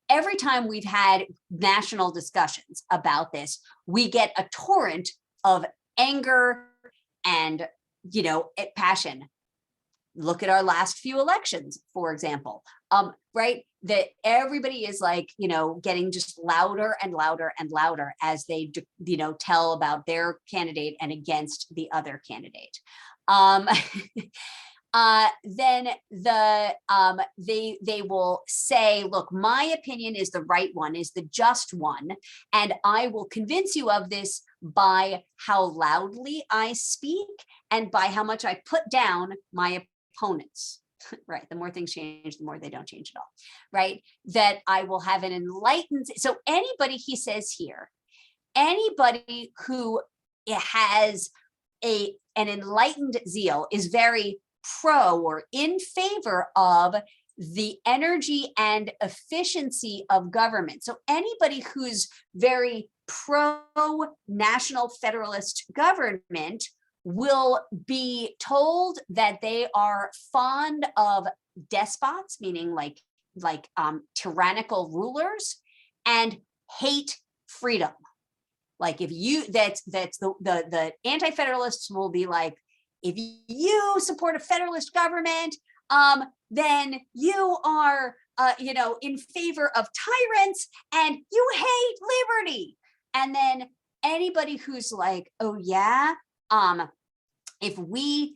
every time we've had national discussions about this, we get a torrent of anger and, you know, passion. Look at our last few elections, for example, right? That everybody is like, you know, getting just louder and louder and louder as they, you know, tell about their candidate and against the other candidate. Then they will say, look, my opinion is the right one, is the just one, and I will convince you of this by how loudly I speak and by how much I put down my opponents. Right, the more things change, the more they don't change at all. Right, that I will have an enlightened. So anybody, he says here, anybody who has an enlightened zeal is very pro or in favor of the energy and efficiency of government. So anybody who's very pro national federalist government will be told that they are fond of despots, meaning like tyrannical rulers, and hate freedom. Like if you, that's the anti-federalists will be like, if you support a federalist government, then you are, you know, in favor of tyrants and you hate liberty. And then anybody who's like, oh yeah, if we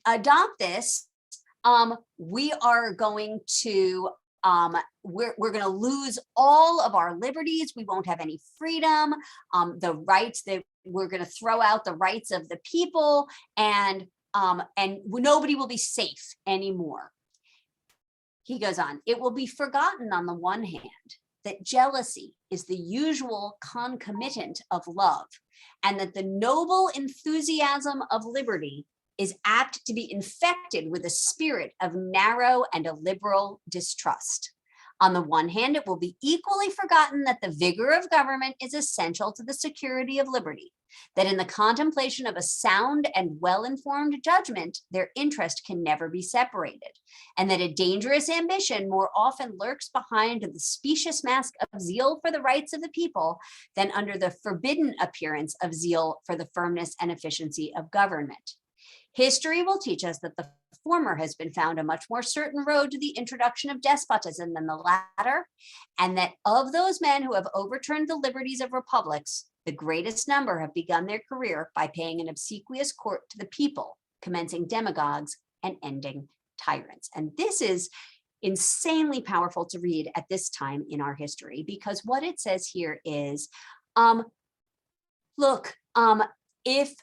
adopt this, we are going to we're going to lose all of our liberties. We won't have any freedom. The rights that we're going to throw out the rights of the people, and nobody will be safe anymore. He goes on, it will be forgotten on the one hand that jealousy is the usual concomitant of love, and that the noble enthusiasm of liberty is apt to be infected with a spirit of narrow and illiberal distrust. On the one hand, it will be equally forgotten that the vigor of government is essential to the security of liberty, that in the contemplation of a sound and well-informed judgment, their interest can never be separated, and that a dangerous ambition more often lurks behind the specious mask of zeal for the rights of the people than under the forbidden appearance of zeal for the firmness and efficiency of government. History will teach us that the former has been found a much more certain road to the introduction of despotism than the latter, and that of those men who have overturned the liberties of republics, the greatest number have begun their career by paying an obsequious court to the people, commencing demagogues and ending tyrants. And this is insanely powerful to read at this time in our history, because what it says here is, if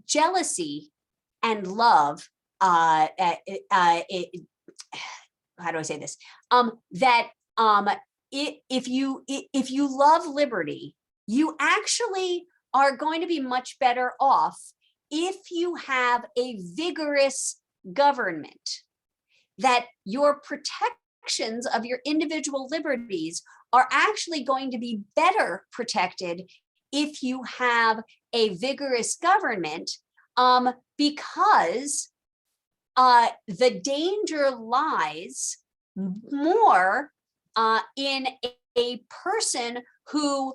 jealousy and love, how do I say this? If you love liberty, you actually are going to be much better off if you have a vigorous government, that your protections of your individual liberties are actually going to be better protected if you have a vigorous government, because the danger lies more in a person who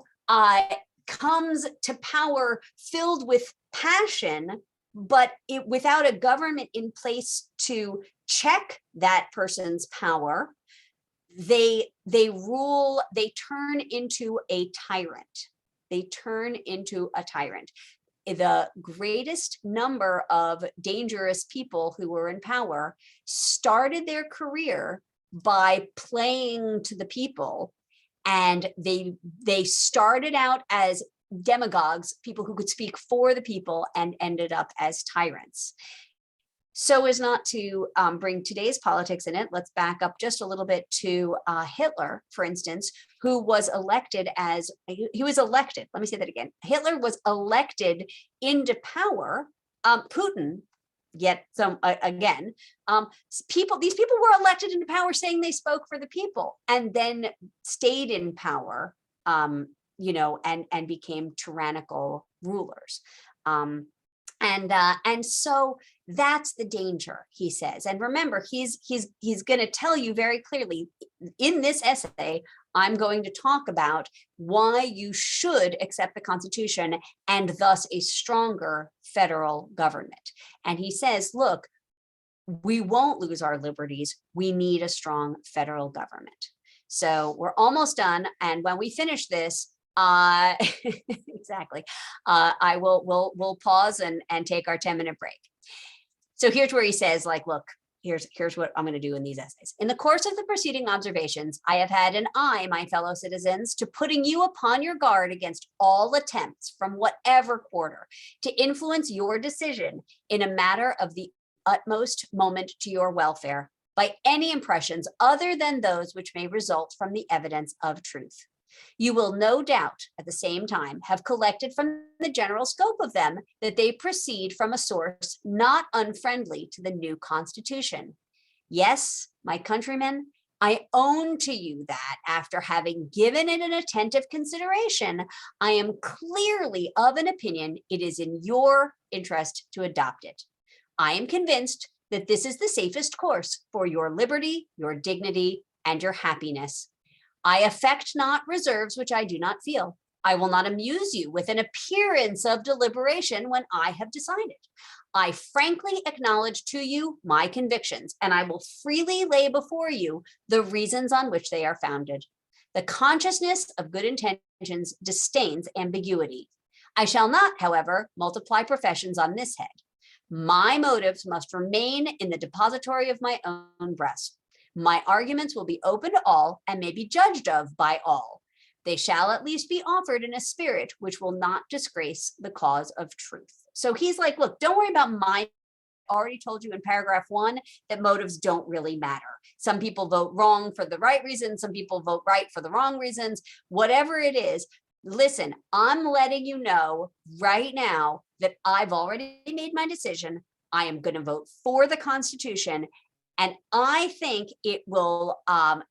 comes to power filled with passion, but without a government in place to check that person's power. They turn into a tyrant. They turn into a tyrant. The greatest number of dangerous people who were in power started their career by playing to the people, and they started out as demagogues, people who could speak for the people, and ended up as tyrants. So as not to bring today's politics in it, let's back up just a little bit to Hitler, for instance, who was elected let me say that again. Hitler was elected into power. Putin, yet some again, these people were elected into power saying they spoke for the people, and then stayed in power, and became tyrannical rulers. And so that's the danger, he says. And remember, he's going to tell you very clearly in this essay, I'm going to talk about why you should accept the Constitution and thus a stronger federal government. And he says, look, we won't lose our liberties. We need a strong federal government. So we're almost done. And when we finish this, exactly, we'll pause and take our 10-minute break. So here's where he says, like, look, here's what I'm going to do in these essays. In the course of the preceding observations, I have had an eye, my fellow citizens, to putting you upon your guard against all attempts from whatever quarter to influence your decision in a matter of the utmost moment to your welfare by any impressions other than those which may result from the evidence of truth. You will no doubt at the same time have collected from the general scope of them that they proceed from a source not unfriendly to the new Constitution. Yes, my countrymen, I own to you that after having given it an attentive consideration, I am clearly of an opinion it is in your interest to adopt it. I am convinced that this is the safest course for your liberty, your dignity, and your happiness. I affect not reserves which I do not feel. I will not amuse you with an appearance of deliberation when I have decided. I frankly acknowledge to you my convictions, and I will freely lay before you the reasons on which they are founded. The consciousness of good intentions disdains ambiguity. I shall not, however, multiply professions on this head. My motives must remain in the depository of my own breast. My arguments will be open to all and may be judged of by all. They shall at least be offered in a spirit which will not disgrace the cause of truth. So he's like, look, don't worry about my already told you in paragraph 1 that motives don't really matter. Some people vote wrong for the right reasons. Some people vote right for the wrong reasons. Whatever it is, listen, I'm letting you know right now that I've already made my decision. I am going to vote for the Constitution. And I think it will,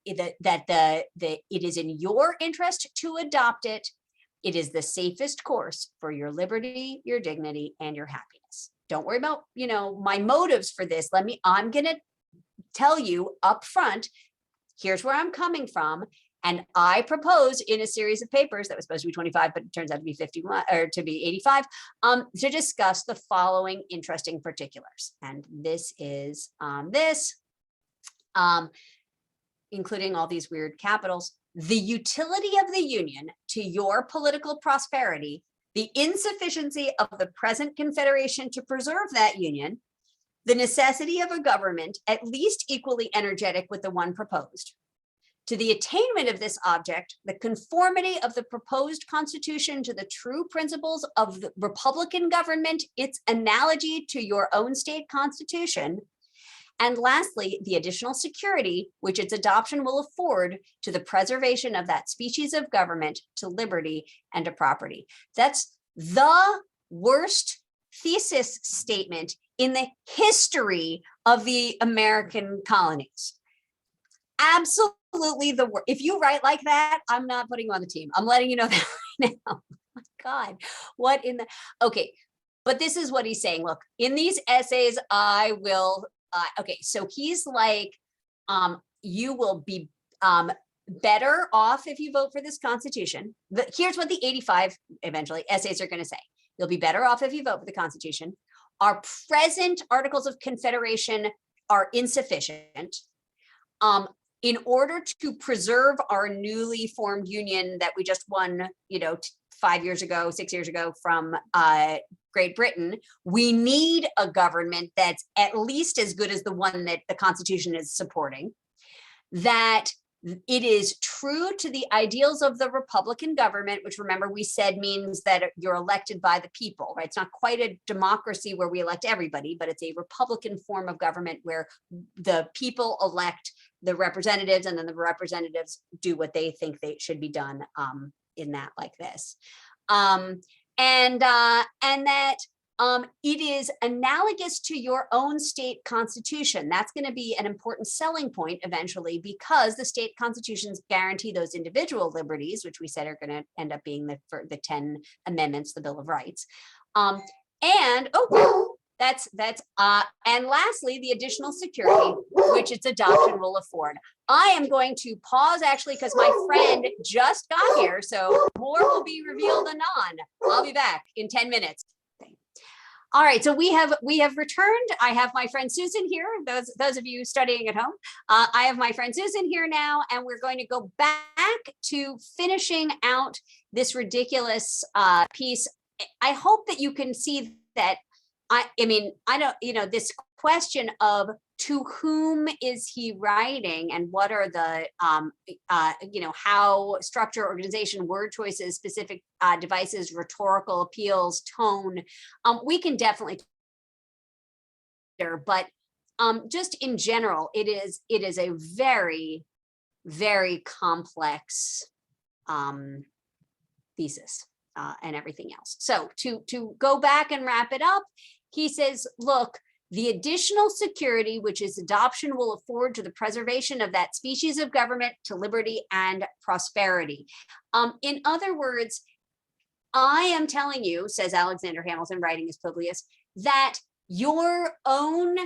it is in your interest to adopt it. It is the safest course for your liberty, your dignity, and your happiness. Don't worry about, my motives for this. I'm going to tell you up front, here's where I'm coming from. And I propose in a series of papers that was supposed to be 25, but it turns out to be 51 or to be 85, to discuss the following interesting particulars. And this is including all these weird capitals: the utility of the Union to your political prosperity, the insufficiency of the present Confederation to preserve that Union, the necessity of a government at least equally energetic with the one proposed. To the attainment of this object, the conformity of the proposed Constitution to the true principles of the Republican government, its analogy to your own state constitution, and lastly, the additional security which its adoption will afford to the preservation of that species of government, to liberty and to property. That's the worst thesis statement in the history of the American colonies. Absolutely the worst. If you write like that, I'm not putting you on the team. I'm letting you know that right now. Oh my God, what in the, okay. But this is what he's saying. Look, in these essays, I will, okay, so he's like, you will be better off if you vote for this Constitution. Here's what the 85 eventually essays are going to say. You'll be better off if you vote for the Constitution. Our present Articles of Confederation are insufficient. In order to preserve our newly formed union that we just won, 5 years ago, 6 years ago from Great Britain, we need a government that's at least as good as the one that the Constitution is supporting, that it is true to the ideals of the Republican government, which, remember, we said means that you're elected by the people, right? It's not quite a democracy where we elect everybody, but it's a Republican form of government where the people elect the representatives, and then the representatives do what they think they should be done in that, like this. And that it is analogous to your own state constitution. That's going to be an important selling point eventually, because the state constitutions guarantee those individual liberties, which we said are going to end up being the 10 amendments, the Bill of Rights. And lastly, the additional security which its adoption will afford. I am going to pause actually because my friend just got here, so more will be revealed anon. I'll be back in 10 minutes. All right, so we have returned. I have my friend Susan here. Those of you studying at home, I have my friend Susan here now, and we're going to go back to finishing out this ridiculous piece. I hope that you can see that. I mean, I don't, this question of to whom is he writing and what are the, how structure, organization, word choices, specific devices, rhetorical appeals, tone, we can definitely, but just in general, it is a very, very complex thesis and everything else. So to go back and wrap it up, he says, look, the additional security which its adoption will afford to the preservation of that species of government, to liberty and prosperity. In other words, I am telling you, says Alexander Hamilton, writing as Publius, that your own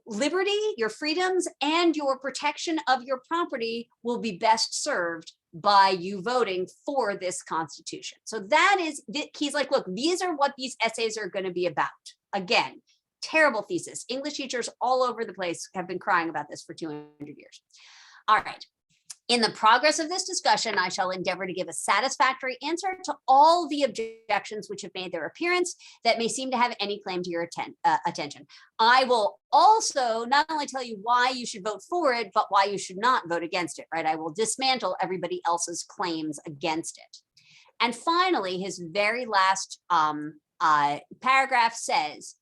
liberty, your freedoms, and your protection of your property will be best served by you voting for this Constitution. So that is, he's like, look, these are what these essays are going to be about. Again, terrible thesis. English teachers all over the place have been crying about this for 200 years. All right. In the progress of this discussion, I shall endeavor to give a satisfactory answer to all the objections which have made their appearance that may seem to have any claim to your attention. I will also not only tell you why you should vote for it, but why you should not vote against it, right? I will dismantle everybody else's claims against it. And finally, his very last paragraph says,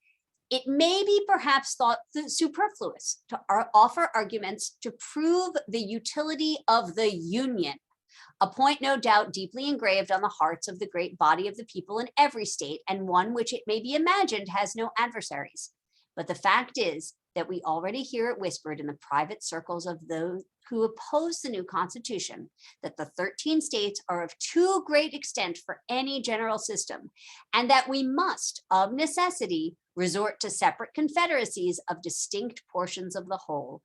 It may be perhaps thought superfluous to offer arguments to prove the utility of the Union, a point no doubt deeply engraved on the hearts of the great body of the people in every state, and one which it may be imagined has no adversaries. But the fact is that we already hear it whispered in the private circles of those who oppose the new Constitution, that the 13 states are of too great extent for any general system, and that we must, of necessity, resort to separate confederacies of distinct portions of the whole.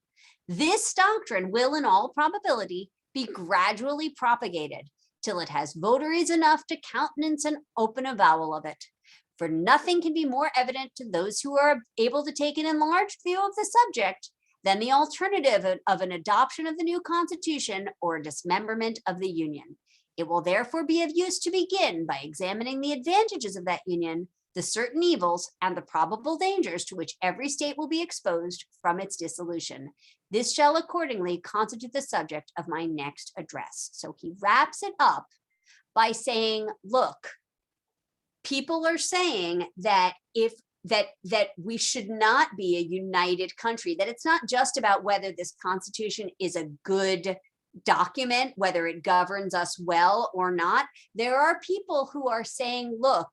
This doctrine will, in all probability, be gradually propagated till it has votaries enough to countenance an open avowal of it. For nothing can be more evident to those who are able to take an enlarged view of the subject than the alternative of an adoption of the new Constitution or a dismemberment of the Union. It will therefore be of use to begin by examining the advantages of that Union, the certain evils, and the probable dangers to which every state will be exposed from its dissolution. This shall accordingly constitute the subject of my next address. So he wraps it up by saying, look, people are saying that that we should not be a united country, that it's not just about whether this Constitution is a good document, whether it governs us well or not. There are people who are saying, look,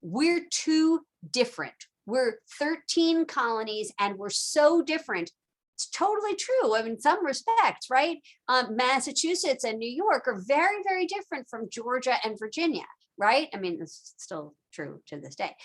we're too different. We're 13 colonies and we're so different. It's totally true. I mean, in some respects, right? Massachusetts and New York are very, very different from Georgia and Virginia, right? I mean, it's still true to this day.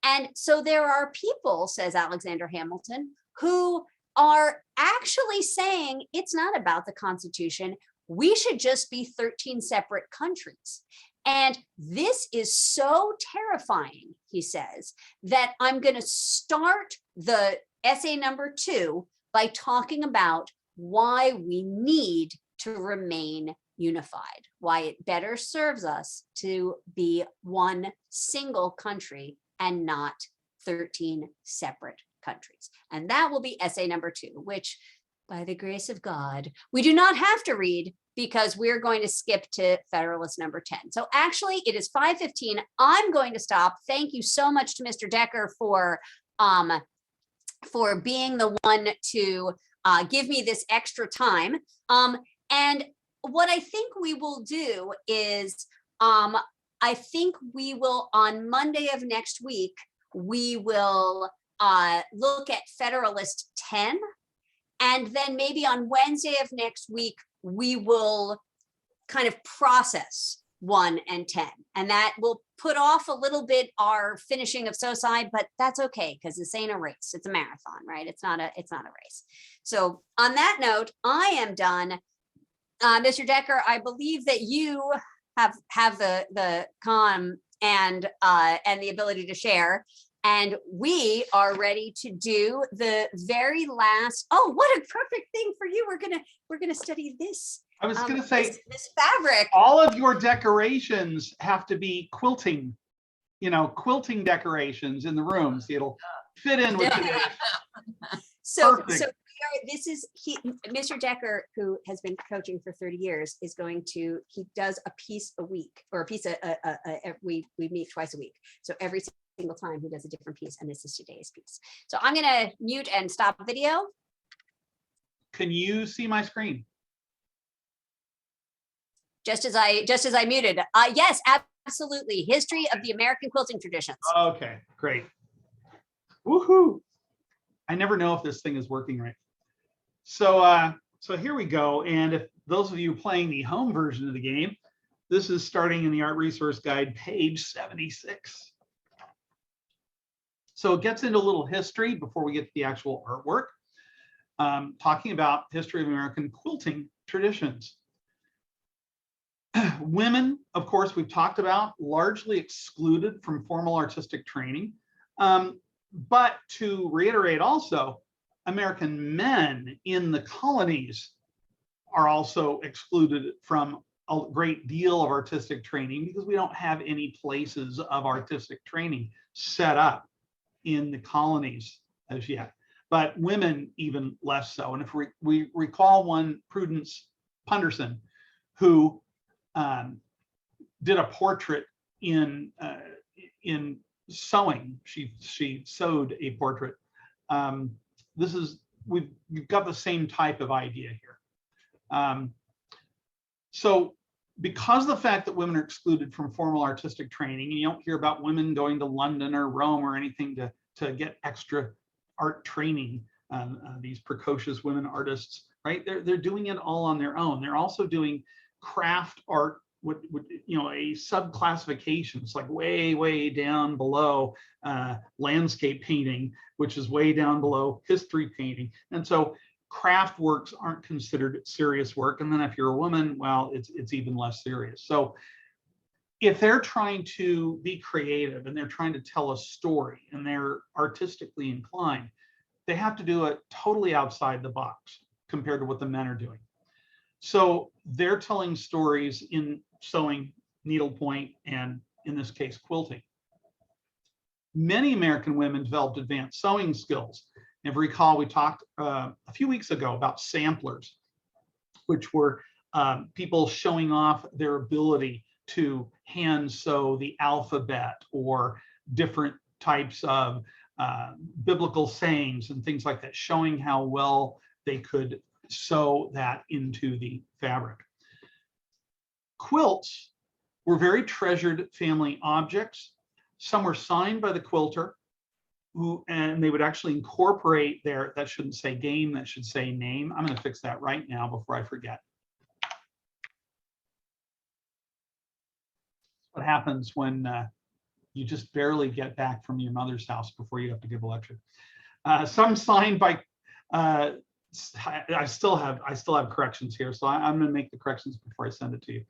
And so there are people, says Alexander Hamilton, who are actually saying it's not about the Constitution. We should just be 13 separate countries. And this is so terrifying, he says, that I'm going to start the essay number 2 by talking about why we need to remain unified, why it better serves us to be one single country and not 13 separate countries. And that will be essay number 2, which by the grace of God, we do not have to read because we're going to skip to Federalist number 10. So actually it is 5:15. I'm going to stop. Thank you so much to Mr. Decker for being the one to give me this extra time. And what I think we will do is, I think we will, on Monday of next week, we will look at Federalist 10. And then maybe on Wednesday of next week, we will kind of process 1 and 10. And that will put off a little bit our finishing of SOCI, but that's okay, because this ain't a race. It's a marathon, right? It's not a race. So on that note, I am done. Mr. Decker, I believe that you have the and the ability to share, and we are ready to do the very last. Oh, what a perfect thing for you! We're gonna study this. I was gonna say this fabric. All of your decorations have to be quilting, quilting decorations in the room, so it'll fit in with today's. So Mr. Decker, who has been coaching for 30 years, he does a piece a week, or a piece we meet twice a week. So every single time he does a different piece, and this is today's piece. So I'm gonna mute and stop video. Can you see my screen? Just as I muted. Yes, absolutely. History of the American Quilting Traditions. Okay, great. Woohoo! I never know if this thing is working right. So here we go. And if those of you playing the home version of the game, this is starting in the Art Resource Guide, page 76. So it gets into a little history before we get to the actual artwork, talking about history of American quilting traditions. Women, of course, we've talked about, largely excluded from formal artistic training. But to reiterate also, American men in the colonies are also excluded from a great deal of artistic training because we don't have any places of artistic training set up in the colonies as yet. But women even less so. And if we recall one Prudence Punderson, who did a portrait in sewing. She sewed a portrait. This is, we've got the same type of idea here. So because of the fact that women are excluded from formal artistic training, and you don't hear about women going to London or Rome or anything to get extra art training, these precocious women artists, right? They're doing it all on their own. They're also doing craft art, what a subclassification. It's like way down below landscape painting, which is way down below history painting. And so craft works aren't considered serious work. And then if you're a woman, well, it's even less serious. So if they're trying to be creative and they're trying to tell a story and they're artistically inclined, they have to do it totally outside the box compared to what the men are doing. So they're telling stories in sewing, needlepoint, and in this case, quilting. Many American women developed advanced sewing skills. If you recall, we talked a few weeks ago about samplers, which were people showing off their ability to hand sew the alphabet or different types of biblical sayings and things like that, showing how well they could sew that into the fabric. Quilts were very treasured family objects. Some were signed by the quilter, and they would actually incorporate that shouldn't say game, that should say name. I'm going to fix that right now before I forget. What happens when you just barely get back from your mother's house before you have to give a lecture. Some signed by, I still have corrections here, so I'm going to make the corrections before I send it to you.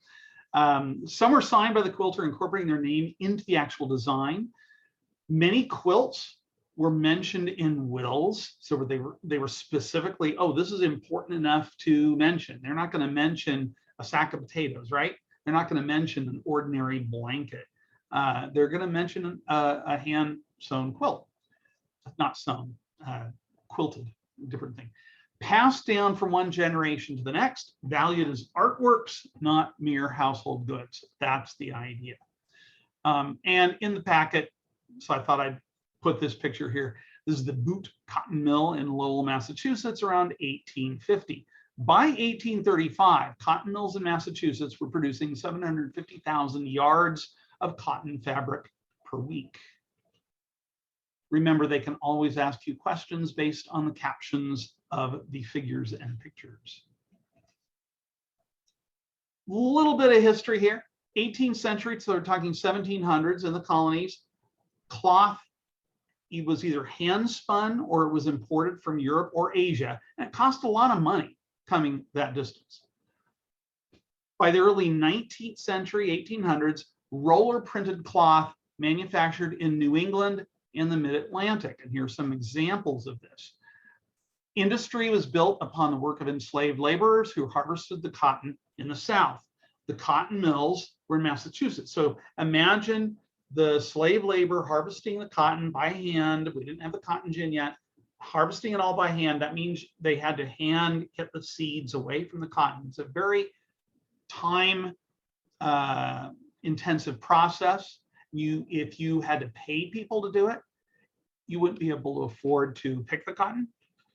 Some were signed by the quilter, incorporating their name into the actual design. Many quilts were mentioned in wills, so they were specifically, oh, this is important enough to mention. They're not going to mention a sack of potatoes, right? They're not going to mention an ordinary blanket. They're going to mention a hand-sewn quilt, not sewn, quilted, different thing. Passed down from one generation to the next, valued as artworks, not mere household goods. That's the idea. And in the packet, so I thought I'd put this picture here. This is the Boot Cotton Mill in Lowell, Massachusetts, around 1850. By 1835, cotton mills in Massachusetts were producing 750,000 yards of cotton fabric per week. Remember, they can always ask you questions based on the captions of the figures and pictures. A little bit of history here. 18th century, so we're talking 1700s in the colonies. Cloth, it was either hand spun or it was imported from Europe or Asia, and it cost a lot of money coming that distance. By the early 19th century, 1800s, roller printed cloth manufactured in New England and the mid-Atlantic. And here's some examples of this. Industry was built upon the work of enslaved laborers who harvested the cotton in the South. The cotton mills were in Massachusetts. So imagine the slave labor harvesting the cotton by hand. We didn't have the cotton gin yet. Harvesting it all by hand. That means they had to hand get the seeds away from the cotton. It's a very time intensive process. If you had to pay people to do it, you wouldn't be able to afford to pick the cotton,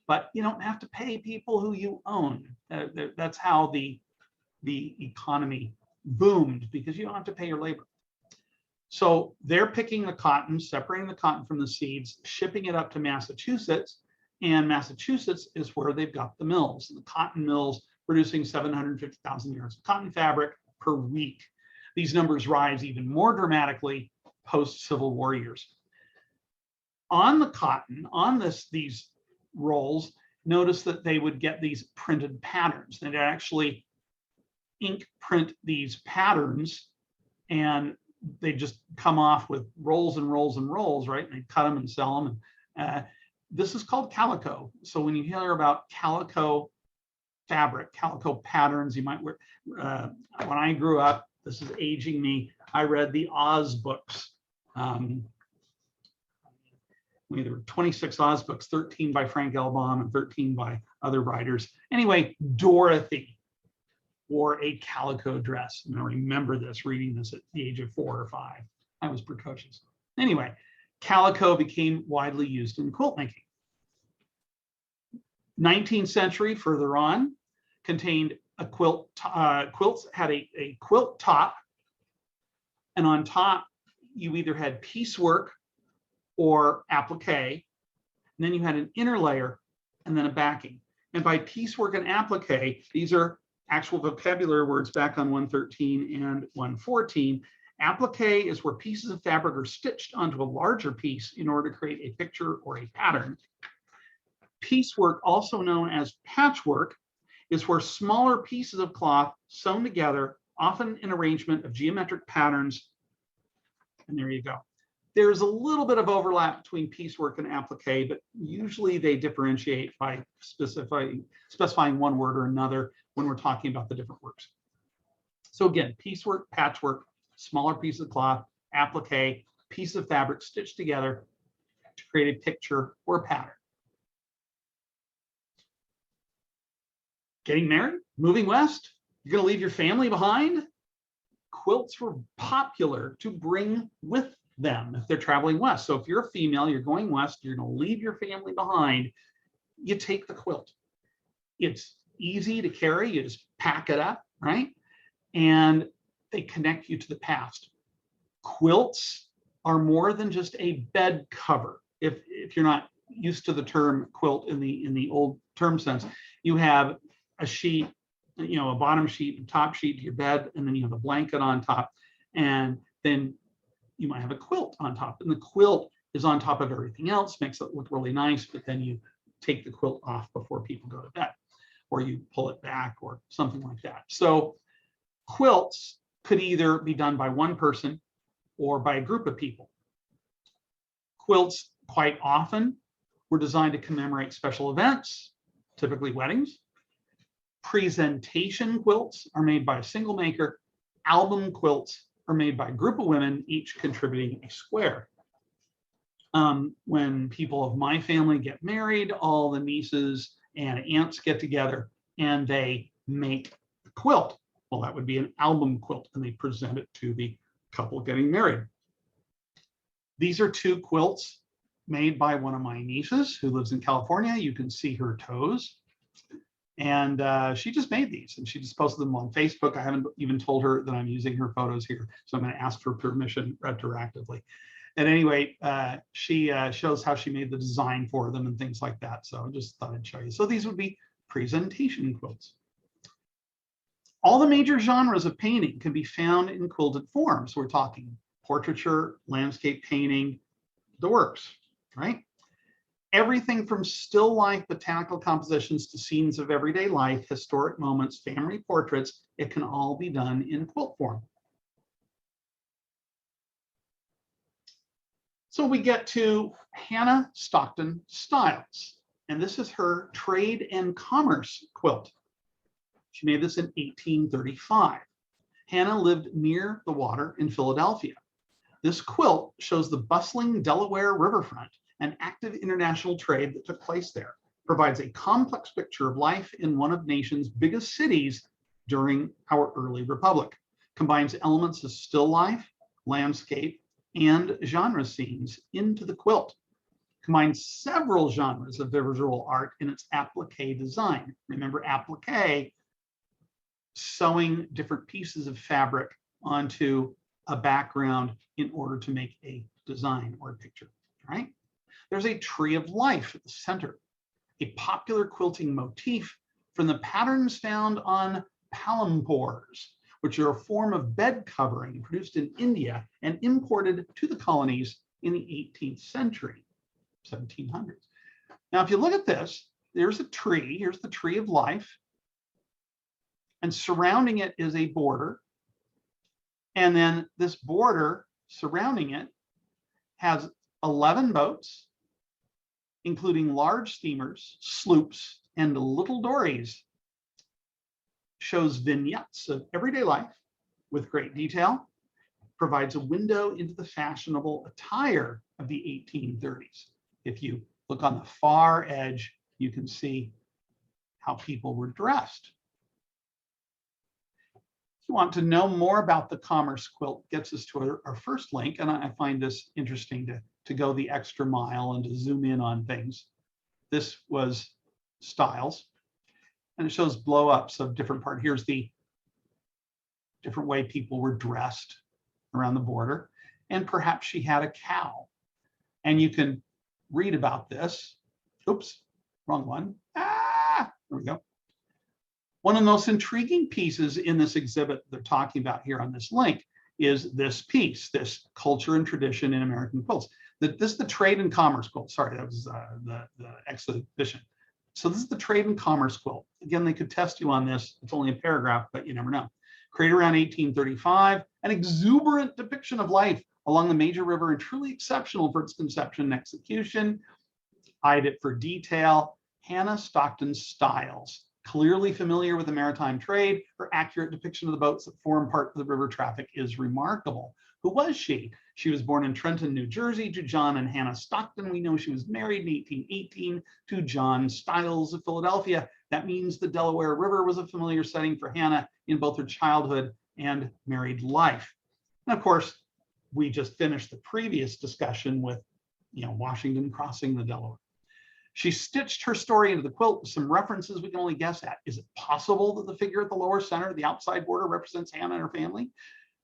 but you don't have to pay people who you own. That's how the economy boomed, because you don't have to pay your labor. So they're picking the cotton, separating the cotton from the seeds, shipping it up to Massachusetts, and Massachusetts is where they've got the mills. The cotton mills producing 750,000 yards of cotton fabric per week. These numbers rise even more dramatically post-Civil War years. On the cotton, on these rolls, notice that they would get these printed patterns. They'd actually ink print these patterns, and they just come off with rolls and rolls and rolls, right? And they cut them and sell them. And, this is called calico. So when you hear about calico fabric, calico patterns, you might wear. When I grew up, this is aging me, I read the Oz books. There were 26 Oz books, 13 by Frank L. Baum and 13 by other writers. Anyway, Dorothy wore a calico dress. And I remember this, reading this at the age of 4 or 5. I was precocious. Anyway, Calico became widely used in quilt making. 19th century, further on, contained a quilt. Quilts had a quilt top, and on top you either had piecework or applique, and then you had an inner layer and then a backing. And by piecework and applique, these are actual vocabulary words back on 113 and 114. Applique is where pieces of fabric are stitched onto a larger piece in order to create a picture or a pattern. Piecework, also known as patchwork, is where smaller pieces of cloth sewn together, often in arrangement of geometric patterns. And there you go. There's a little bit of overlap between piecework and applique, but usually they differentiate by specifying one word or another when we're talking about the different works. So again, piecework, patchwork, smaller piece of cloth, applique, piece of fabric stitched together to create a picture or a pattern. Getting married, moving west, you're going to leave your family behind. Quilts were popular to bring with them if they're traveling west. So if you're a female, you're going west, you're going to leave your family behind, you take the quilt. It's easy to carry, you just pack it up, right? And they connect you to the past. Quilts are more than just a bed cover. If you're not used to the term quilt in the old term sense, you have a sheet, you know, a bottom sheet and top sheet to your bed, and then you have a blanket on top, and then you might have a quilt on top, and the quilt is on top of everything else, makes it look really nice, but then you take the quilt off before people go to bed, or you pull it back or something like that. So quilts could either be done by one person or by a group of people. Quilts quite often were designed to commemorate special events, typically weddings. Presentation quilts are made by a single maker. Album quilts are made by a group of women, each contributing a square. When people of my family get married, all the nieces and aunts get together and they make a quilt. Well, that would be an album quilt, and they present it to the couple getting married. These are two quilts made by one of my nieces who lives in California. You can see her toes. And she just made these, and she just posted them on Facebook. I haven't even told her that I'm using her photos here, so I'm going to ask for permission retroactively. At any rate, she shows how she made the design for them and things like that. So I just thought I'd show you. So these would be presentation quilts. All the major genres of painting can be found in quilted form. So we're talking portraiture, landscape painting, the works, right? Everything from still life botanical compositions to scenes of everyday life, historic moments, family portraits, it can all be done in quilt form. So we get to Hannah Stockton Styles, and this is her Trade and Commerce quilt. She made this in 1835. Hannah lived near the water in Philadelphia. This quilt shows the bustling Delaware riverfront and active international trade that took place there, provides a complex picture of life in one of the nation's biggest cities during our early republic, combines elements of still life, landscape, and genre scenes into the quilt, combines several genres of visual art in its applique design. Remember, applique, sewing different pieces of fabric onto a background in order to make a design or a picture, right? There's a tree of life at the center, a popular quilting motif from the patterns found on palampores, which are a form of bed covering produced in India and imported to the colonies in the 18th century, 1700s. Now, if you look at this, there's a tree, here's the tree of life, and surrounding it is a border. And then this border surrounding it has 11 boats, including large steamers, sloops, and little dories. Shows vignettes of everyday life with great detail, provides a window into the fashionable attire of the 1830s. If you look on the far edge, you can see how people were dressed. If you want to know more about the commerce quilt, gets us to our first link, and I find this interesting to to go the extra mile and to zoom in on things. This was styles, and it shows blow-ups of different parts. Here's the different way people were dressed around the border, and perhaps she had a cow. And you can read about this. Oops, wrong one. There we go. One of the most intriguing pieces in this exhibit they're talking about here on this link is this piece, this culture and tradition in American quilts. This is the trade and commerce quilt. Sorry, that was the exhibition. So this is the trade and commerce quilt. Again, they could test you on this. It's only a paragraph, but you never know. Created around 1835, an exuberant depiction of life along the major river and truly exceptional for its conception and execution. Eyed it for detail. Hannah Stockton Styles, clearly familiar with the maritime trade, her accurate depiction of the boats that form part of the river traffic is remarkable. Who was she? She was born in Trenton, New Jersey, to John and Hannah Stockton. We know she was married in 1818 to John Styles of Philadelphia. That means the Delaware River was a familiar setting for Hannah in both her childhood and married life. And of course, we just finished the previous discussion with, Washington crossing the Delaware. She stitched her story into the quilt with some references we can only guess at. Is it possible that the figure at the lower center, the outside border, represents Hannah and her family?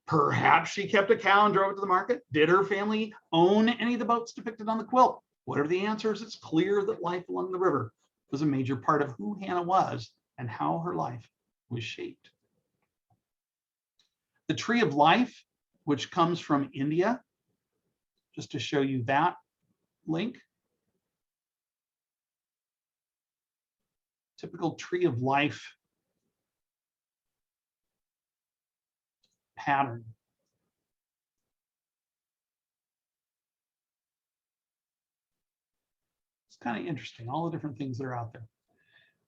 Perhaps she kept a cow and drove it to the market. Did her family own any of the boats depicted on the quilt? Whatever the answers, it's clear that life along the river was a major part of who Hannah was and how her life was shaped. The Tree of Life, which comes from India, just to show you that link. Typical Tree of Life pattern. It's kind of interesting, all the different things that are out there.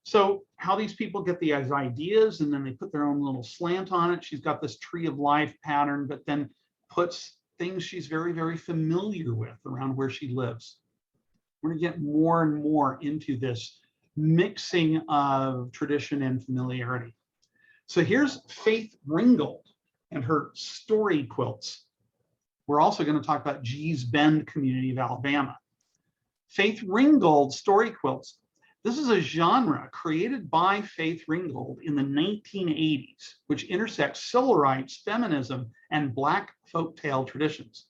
So how these people get these ideas and then they put their own little slant on it. She's got this Tree of Life pattern, but then puts things she's very, very familiar with around where she lives. We're going to get more and more into this mixing of tradition and familiarity. So here's Faith Ringgold and her story quilts. We're also going to talk about Gee's Bend community of Alabama. Faith Ringgold story quilts. This is a genre created by Faith Ringgold in the 1980s, which intersects civil rights, feminism, and Black folktale traditions.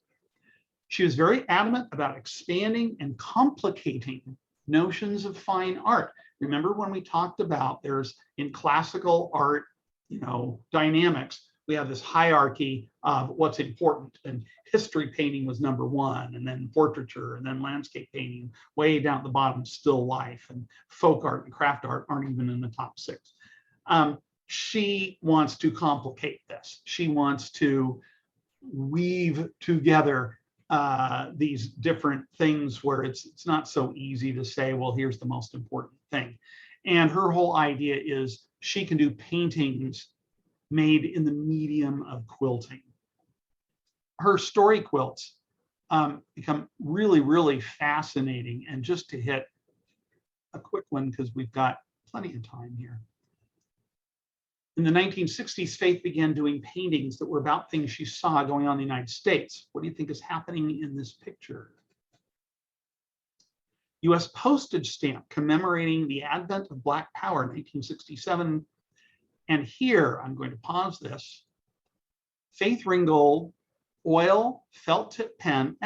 She was very adamant about expanding and complicating notions of fine art. Remember when we talked about there's in classical art, dynamics, we have this hierarchy of what's important, and history painting was number one, and then portraiture, and then landscape painting, way down at the bottom, still life, and folk art and craft art aren't even in the top 6. She wants to complicate this. She wants to weave together these different things where it's not so easy to say, well, here's the most important thing. And her whole idea is she can do paintings made in the medium of quilting. Her story quilts become really, really fascinating. And just to hit a quick one, because we've got plenty of time here. In the 1960s, Faith began doing paintings that were about things she saw going on in the United States. What do you think is happening in this picture? US postage stamp commemorating the advent of Black Power in 1967. And here, I'm going to pause this. Faith Ringgold, oil, felt tip pen,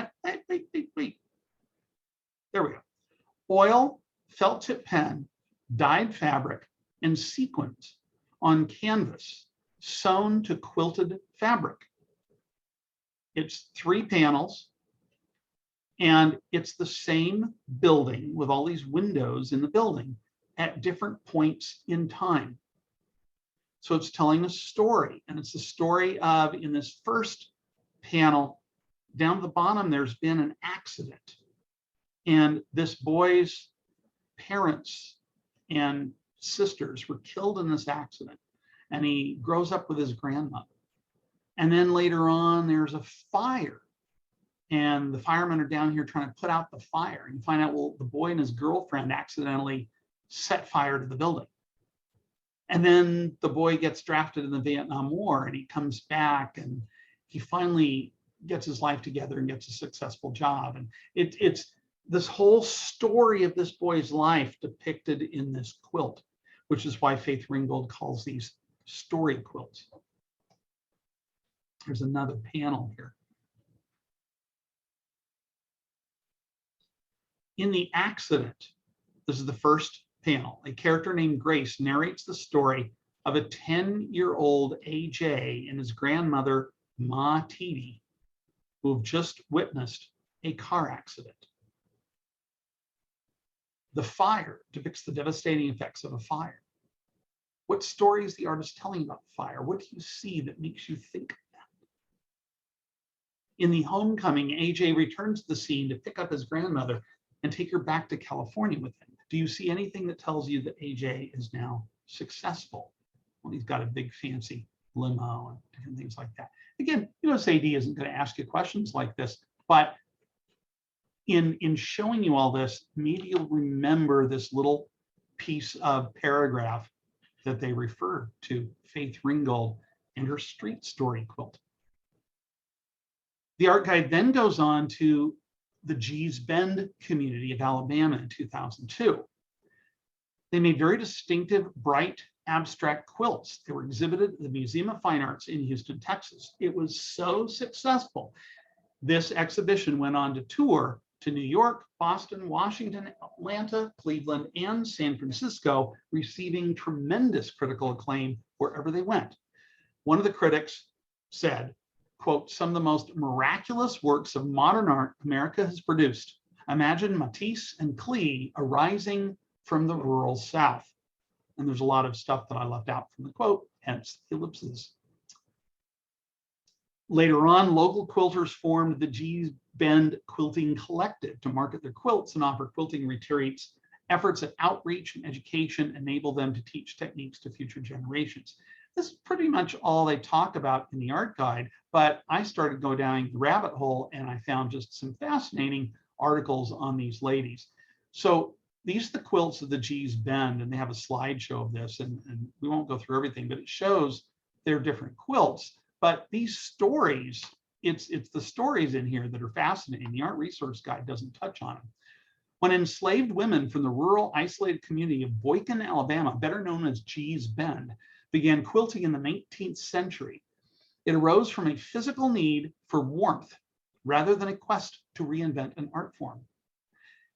wait. There we go. Oil, felt tip pen, dyed fabric, and sequins on canvas, sewn to quilted fabric. It's 3 panels, and it's the same building with all these windows in the building at different points in time. So it's telling a story, and it's the story of, in this first panel, down at the bottom, there's been an accident. And this boy's parents and sisters were killed in this accident. And he grows up with his grandmother. And then later on, there's a fire. And the firemen are down here trying to put out the fire. And you find out, well, the boy and his girlfriend accidentally set fire to the building. And then the boy gets drafted in the Vietnam War, and he comes back, and he finally gets his life together and gets a successful job. And it's this whole story of this boy's life depicted in this quilt, which is why Faith Ringgold calls these story quilts. There's another panel here. In The Accident, this is the first panel. A character named Grace narrates the story of a 10-year-old AJ and his grandmother, Ma Teedy, who have just witnessed a car accident. The Fire depicts the devastating effects of a fire. What story is the artist telling about the fire? What do you see that makes you think of that? In The Homecoming, AJ returns to the scene to pick up his grandmother and take her back to California with him. Do you see anything that tells you that AJ is now successful? Well, he's got a big fancy limo and different things like that. Again, USAD isn't going to ask you questions like this, but in showing you all this, maybe you'll remember this little piece of paragraph that they refer to Faith Ringgold and her street story quilt. The art guide then goes on to the Gee's Bend community of Alabama in 2002. They made very distinctive, bright, abstract quilts. They were exhibited at the Museum of Fine Arts in Houston, Texas. It was so successful. This exhibition went on to tour to New York, Boston, Washington, Atlanta, Cleveland, and San Francisco, receiving tremendous critical acclaim wherever they went. One of the critics said, quote, "Some of the most miraculous works of modern art America has produced. Imagine Matisse and Klee arising from the rural South." And there's a lot of stuff that I left out from the quote, hence ellipses. Later on, local quilters formed the Gee's Bend Quilting Collective to market their quilts and offer quilting retreats. Efforts at outreach and education enable them to teach techniques to future generations. This is pretty much all they talk about in the art guide, but I started going down the rabbit hole and I found just some fascinating articles on these ladies. So these are the quilts of the Gee's Bend, and they have a slideshow of this, and we won't go through everything, but it shows their different quilts. But these stories, it's the stories in here that are fascinating. The art resource guide doesn't touch on them. When enslaved women from the rural isolated community of Boykin, Alabama, better known as Gee's Bend, began quilting in the 19th century, it arose from a physical need for warmth rather than a quest to reinvent an art form.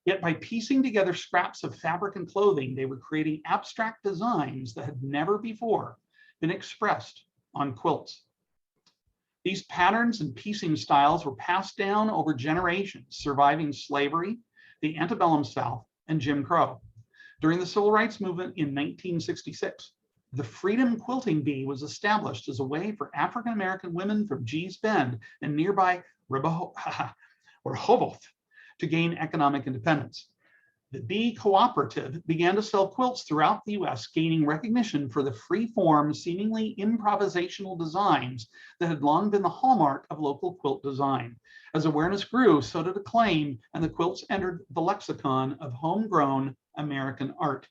Yet by piecing together scraps of fabric and clothing, they were creating abstract designs that had never before been expressed on quilts. These patterns and piecing styles were passed down over generations, surviving slavery, the antebellum South, and Jim Crow. During the Civil Rights Movement in 1966, the Freedom Quilting Bee was established as a way for African American women from Gee's Bend and nearby Rehoboth to gain economic independence. The Bee Cooperative began to sell quilts throughout the US, gaining recognition for the free-form, seemingly improvisational designs that had long been the hallmark of local quilt design. As awareness grew, so did acclaim, and the quilts entered the lexicon of homegrown American art.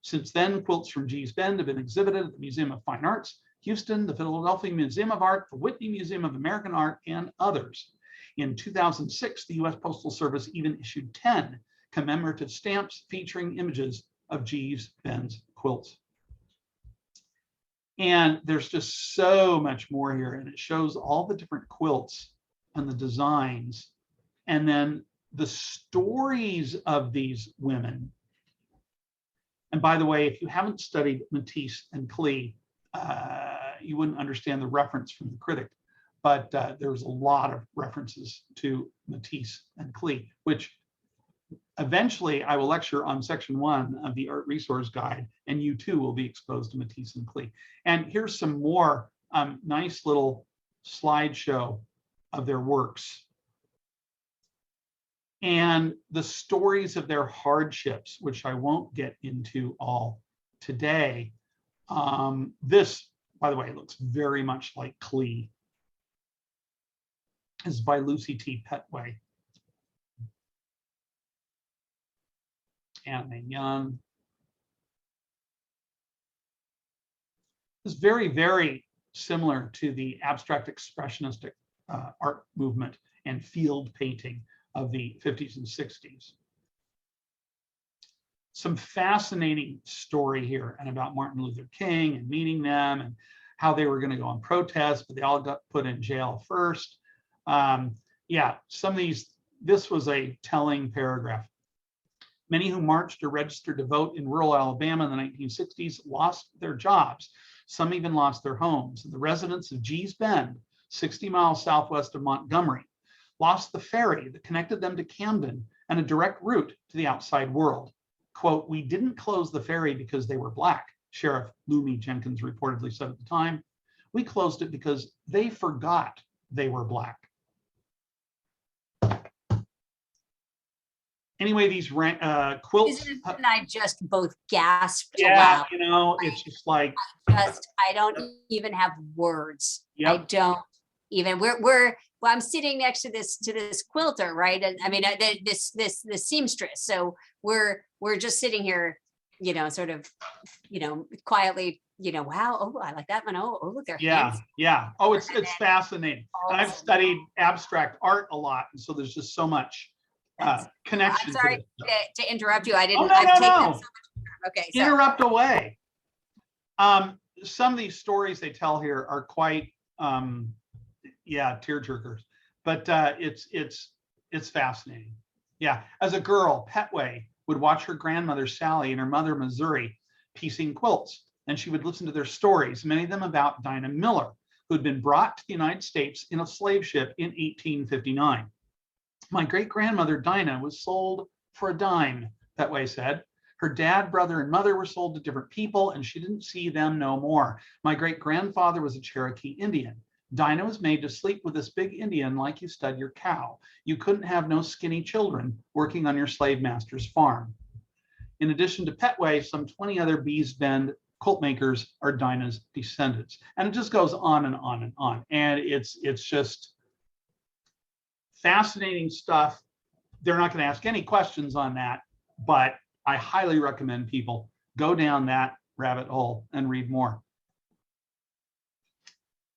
Since then, quilts from Gee's Bend have been exhibited at the Museum of Fine Arts, Houston, the Philadelphia Museum of Art, the Whitney Museum of American Art, and others. In 2006, the US Postal Service even issued 10 commemorative stamps featuring images of Gee's Bend's quilts. And there's just so much more here, and it shows all the different quilts and the designs, and then the stories of these women. And by the way, if you haven't studied Matisse and Klee, you wouldn't understand the reference from the critic, but there's a lot of references to Matisse and Klee, which eventually I will lecture on section 1 of the Art Resource Guide, and you too will be exposed to Matisse and Klee. And here's some more nice little slideshow of their works and the stories of their hardships, which I won't get into all today. This, by the way, looks very much like Klee. This is by Lucy T. Petway. Anna Mae Young. It's very, very similar to the abstract expressionistic art movement and field painting of the 50s and 60s. Some fascinating story here and about Martin Luther King and meeting them and how they were going to go on protest, but they all got put in jail first. Yeah, some of these, this was a telling paragraph. Many who marched or registered to vote in rural Alabama in the 1960s lost their jobs. Some even lost their homes. The residents of Gee's Bend, 60 miles southwest of Montgomery, lost the ferry that connected them to Camden and a direct route to the outside world. Quote, "We didn't close the ferry because they were Black," Sheriff Lumi Jenkins reportedly said at the time. "We closed it because they forgot they were Black." Anyway, these quilts. Isn't it, and I just both gasped Yeah, aloud. you know, it's just like, I don't even have words. I yep. don't even, well, I'm sitting next to this quilter, right? And I mean, this seamstress. So we're just sitting here, you know, sort of, you know, quietly, you know, wow, oh, I like that one. Oh, look, they're Yeah, hands. yeah. Oh, it's And fascinating. And I've studied abstract art a lot, and so there's just so much connection. I'm sorry to this to interrupt you. I didn't. Oh, no, I've no, taken no. up so much time. Okay, so Interrupt away. Some of these stories they tell here are quite, yeah, tearjerkers, but it's fascinating. Yeah, as a girl, Petway would watch her grandmother Sally and her mother Missouri piecing quilts, and she would listen to their stories, many of them about Dinah Miller, who had been brought to the United States in a slave ship in 1859. "My great-grandmother Dinah was sold for a dime," Petway said. "Her dad, brother, and mother were sold to different people, and she didn't see them no more. My great-grandfather was a Cherokee Indian. Dinah was made to sleep with this big Indian like you stud your cow. You couldn't have no skinny children working on your slave master's farm." In addition to Petway, some 20 other Bees Bend quilt makers are Dinah's descendants. And it just goes on and on and on. And it's just fascinating stuff. They're not going to ask any questions on that, but I highly recommend people go down that rabbit hole and read more.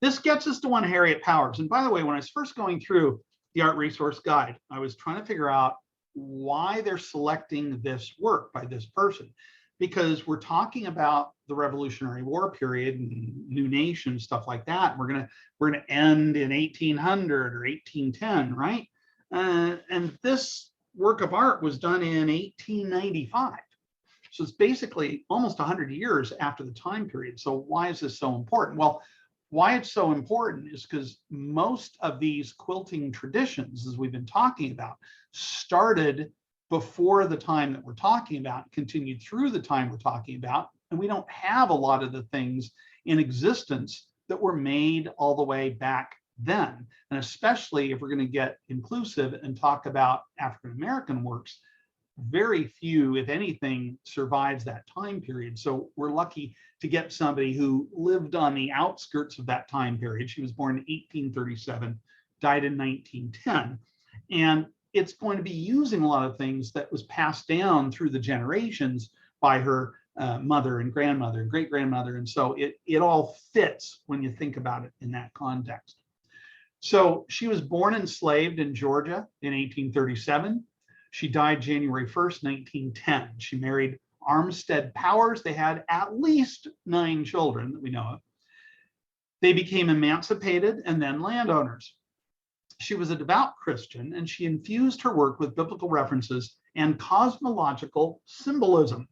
This gets us to one Harriet Powers. And by the way, when I was first going through the Art Resource Guide, I was trying to figure out why they're selecting this work by this person, because we're talking about the Revolutionary War period and new nation, stuff like that. We're gonna end in 1800 or 1810, right? And this work of art was done in 1895. So it's basically almost 100 years after the time period. So why is this so important? Well, why it's so important is because most of these quilting traditions, as we've been talking about, started before the time that we're talking about, continued through the time we're talking about, and we don't have a lot of the things in existence that were made all the way back then. And especially if we're going to get inclusive and talk about African American works, very few, if anything, survives that time period. So we're lucky to get somebody who lived on the outskirts of that time period. She was born in 1837, died in 1910. And it's going to be using a lot of things that was passed down through the generations by her mother and grandmother and great-grandmother. And so it all fits when you think about it in that context. So she was born enslaved in Georgia in 1837. She died January 1st, 1910. She married Armstead Powers. They had at least 9 children that we know of. They became emancipated and then landowners. She was a devout Christian, and she infused her work with biblical references and cosmological symbolism.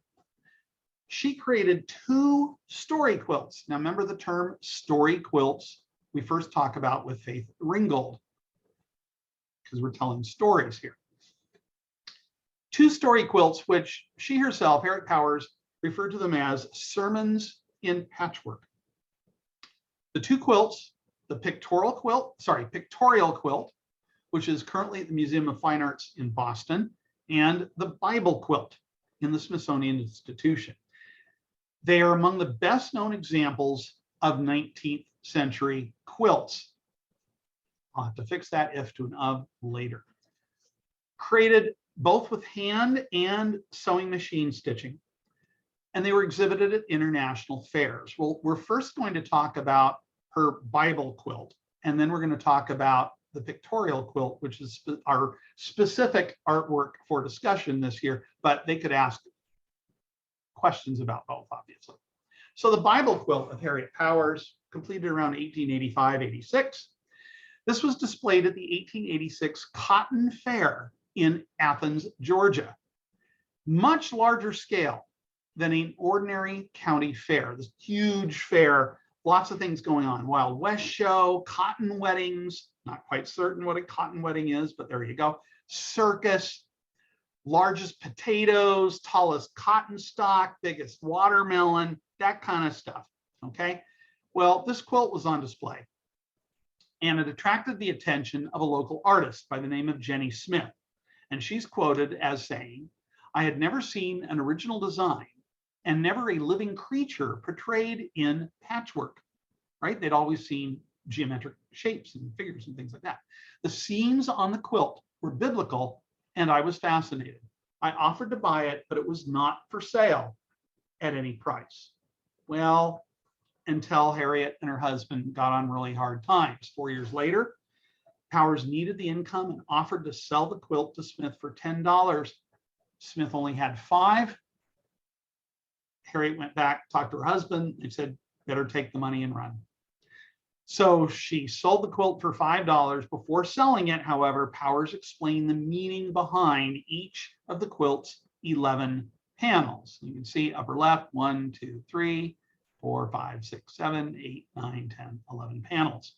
She created 2 story quilts. Now remember the term story quilts we first talk about with Faith Ringgold, because we're telling stories here. 2 story quilts, which she herself, Harriet Powers, referred to them as sermons in patchwork. The 2 quilts, the pictorial quilt, which is currently at the Museum of Fine Arts in Boston, and the Bible quilt in the Smithsonian Institution. They are among the best known examples of 19th century quilts. I'll have to fix that if to an of later. Created both with hand and sewing machine stitching, and they were exhibited at international fairs. Well, we're first going to talk about her Bible quilt, And then we're going to talk about the pictorial quilt, which is our specific artwork for discussion this year, but they could ask questions about both, obviously. So the Bible quilt of Harriet Powers, completed around 1885-86. This was displayed at the 1886 Cotton Fair in Athens, Georgia. Much larger scale than an ordinary county fair. This huge fair, lots of things going on. Wild West show, cotton weddings, not quite certain what a cotton wedding is, but there you go. Circus, largest potatoes, tallest cotton stalk, biggest watermelon, that kind of stuff, okay? Well, this quilt was on display, and it attracted the attention of a local artist by the name of Jenny Smith. And she's quoted as saying, "I had never seen an original design and never a living creature portrayed in patchwork," right? They'd always seen geometric shapes and figures and things like that. "The scenes on the quilt were biblical, and I was fascinated. I offered to buy it, but it was not for sale at any price." Well, until Harriet and her husband got on really hard times. 4 years later, Powers needed the income and offered to sell the quilt to Smith for $10. Smith only had $5. Harriet went back, talked to her husband. They said, better take the money and run. So she sold the quilt for $5. Before selling it, however, Powers explained the meaning behind each of the quilt's 11 panels. You can see upper left, 1, 2, 3, 4, 5, 6, 7, 8, 9, 10, 11 panels.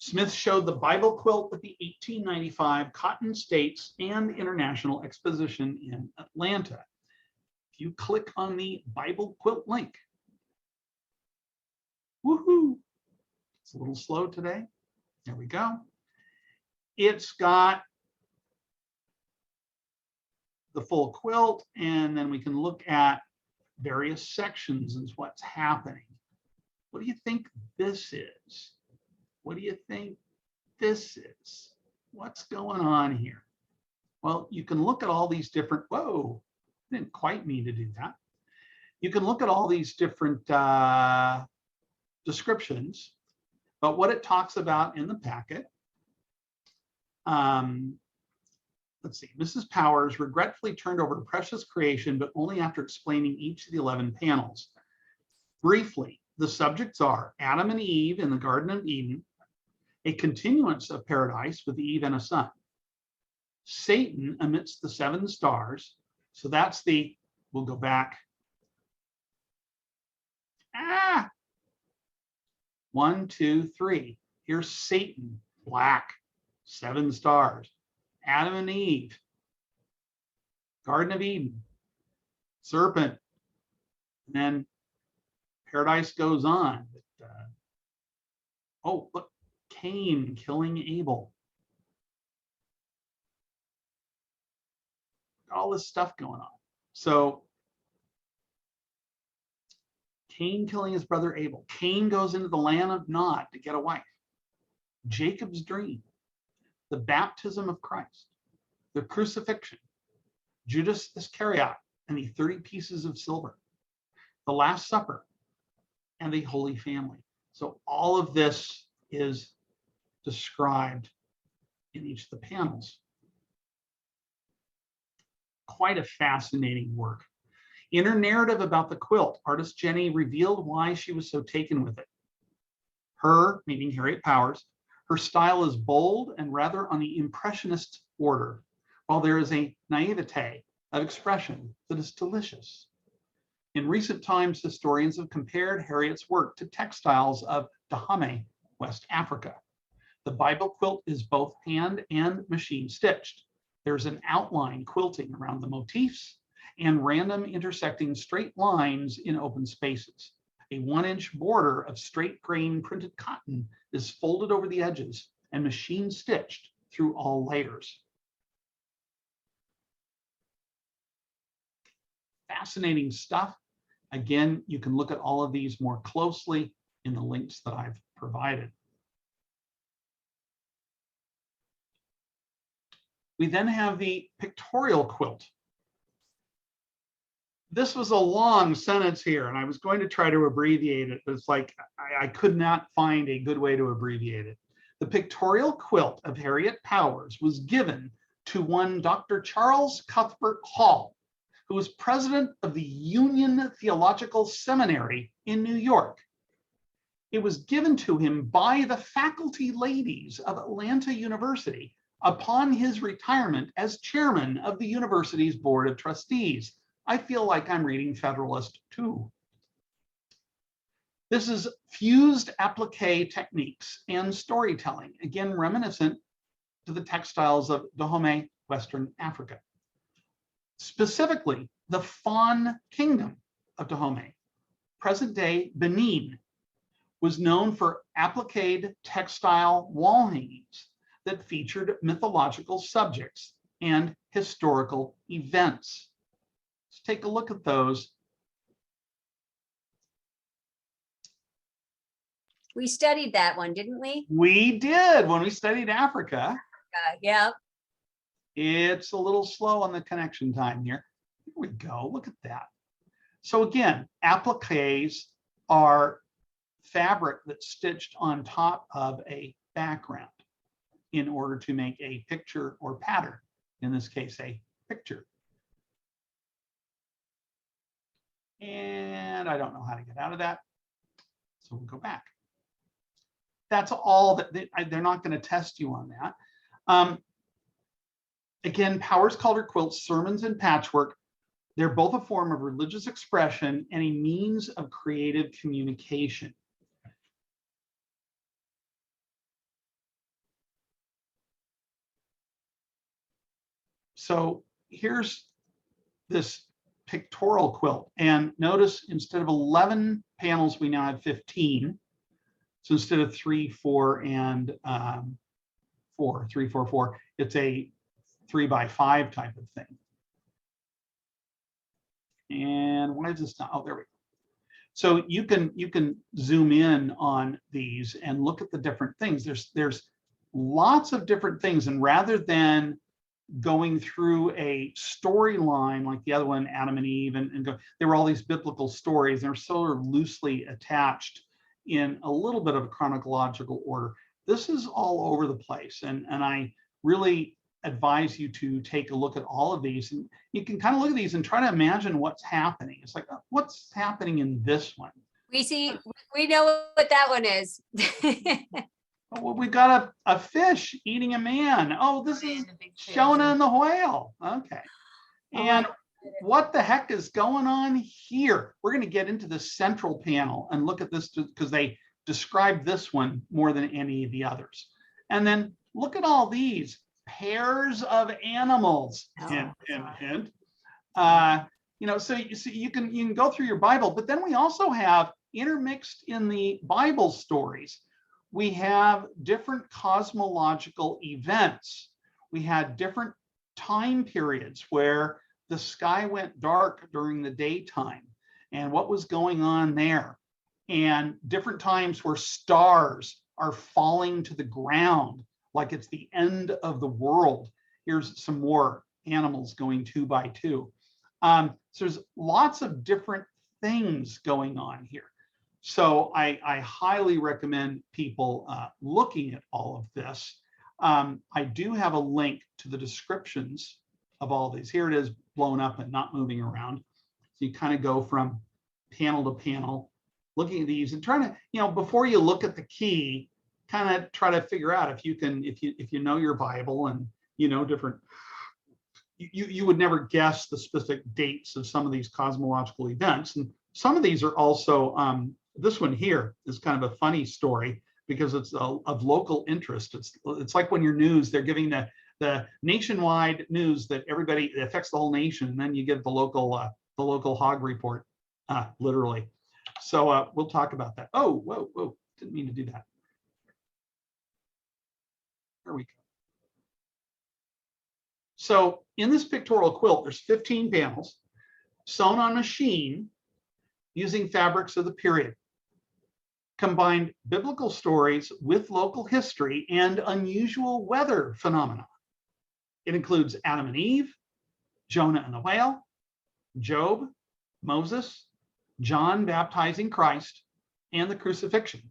Smith showed the Bible quilt at the 1895 Cotton States and International Exposition in Atlanta. If you click on the Bible quilt link, woohoo, it's a little slow today. There we go. It's got the full quilt, and then we can look at various sections and what's happening. What do you think this is? What do you think this is? What's going on here? Well, you can look at all these different, whoa, I didn't quite mean to do that. You can look at all these different descriptions, but what it talks about in the packet, let's see, Mrs. Powers regretfully turned over a precious creation, but only after explaining each of the 11 panels. Briefly, the subjects are Adam and Eve in the Garden of Eden, a continuance of paradise with Eve and a son, Satan amidst the 7 stars. So that's the, we'll go back. 1, 2, 3. Here's Satan, black, 7 stars. Adam and Eve, Garden of Eden, serpent, and then paradise goes on. But, oh, look, Cain killing Abel. All this stuff going on. So Cain killing his brother Abel. Cain goes into the land of Nod to get a wife. Jacob's dream. The baptism of Christ. The crucifixion. Judas Iscariot and the 30 pieces of silver. The Last Supper and the Holy Family. So all of this is described in each of the panels. Quite a fascinating work. In her narrative about the quilt, artist Jenny revealed why she was so taken with it. Her, meaning Harriet Powers, her style is bold and rather on the impressionist order, while there is a naivete of expression that is delicious. In recent times, historians have compared Harriet's work to textiles of Dahomey, West Africa. The Bible quilt is both hand and machine stitched. There's an outline quilting around the motifs and random intersecting straight lines in open spaces. A 1-inch border of straight grain printed cotton is folded over the edges and machine stitched through all layers. Fascinating stuff. Again, you can look at all of these more closely in the links that I've provided. We then have the pictorial quilt. This was a long sentence here, and I was going to try to abbreviate it, but it's like I could not find a good way to abbreviate it. The pictorial quilt of Harriet Powers was given to one Dr. Charles Cuthbert Hall, who was president of the Union Theological Seminary in New York. It was given to him by the faculty ladies of Atlanta University upon his retirement as chairman of the university's board of trustees. I feel like I'm reading Federalist too. This is fused applique techniques and storytelling, again reminiscent to the textiles of Dahomey, Western Africa. Specifically, the Fawn Kingdom of Dahomey, present-day Benin, was known for appliqued textile wall hangings that featured mythological subjects and historical events. Let's take a look at those. We studied that one, didn't we? We did when we studied Africa. Yeah. It's a little slow on the connection time here. Here we go. Look at that. So again, appliques are fabric that's stitched on top of a background in order to make a picture or pattern. In this case, a picture. And I don't know how to get out of that. So we'll go back. That's all that they're not going to test you on that. Again, Powers called her quilts sermons and patchwork. They're both a form of religious expression and a means of creative communication. So here's this pictorial quilt. And notice instead of 11 panels, we now have 15. So instead of 3, 4, and 4, 3, 4, 4, it's a 3x5 type of thing. And why is this not? Oh, there we go. So you can zoom in on these and look at the different things. There's lots of different things, and rather than going through a storyline like the other one, Adam and Eve, and go, there were all these biblical stories. They're sort of loosely attached in a little bit of a chronological order. This is all over the place, and I really advise you to take a look at all of these, and you can kind of look at these and try to imagine what's happening. It's like, what's happening in this one? We know what that one is. Well, we got a fish eating a man. Oh, this is Shona and the whale. Okay. And what the heck is going on here? We're going to get into the central panel and look at this because they describe this one more than any of the others. And then look at all these pairs of animals. Hint, hint, hint. You know, so you can go through your Bible, but then we also have intermixed in the Bible stories. We have different cosmological events. We had different time periods where the sky went dark during the daytime and what was going on there, and different times where stars are falling to the ground like it's the end of the world. Here's some more animals going 2 by 2. So there's lots of different things going on here. So I highly recommend people looking at all of this. I do have a link to the descriptions of all these. Here it is blown up and not moving around. So you kind of go from panel to panel, looking at these and trying to, you know, before you look at the key, kind of try to figure out if you can, if you know your Bible and you know different, you would never guess the specific dates of some of these cosmological events. And some of these are also, this one here is kind of a funny story because it's of local interest. It's like when your news, they're giving the nationwide news that everybody, it affects the whole nation, and then you get the local hog report, literally. So we'll talk about that. Oh, whoa, didn't mean to do that. There we go. So in this pictorial quilt, there's 15 panels sewn on machine using fabrics of the period. Combined biblical stories with local history and unusual weather phenomena. It includes Adam and Eve, Jonah and the whale, Job, Moses, John baptizing Christ, and the crucifixion.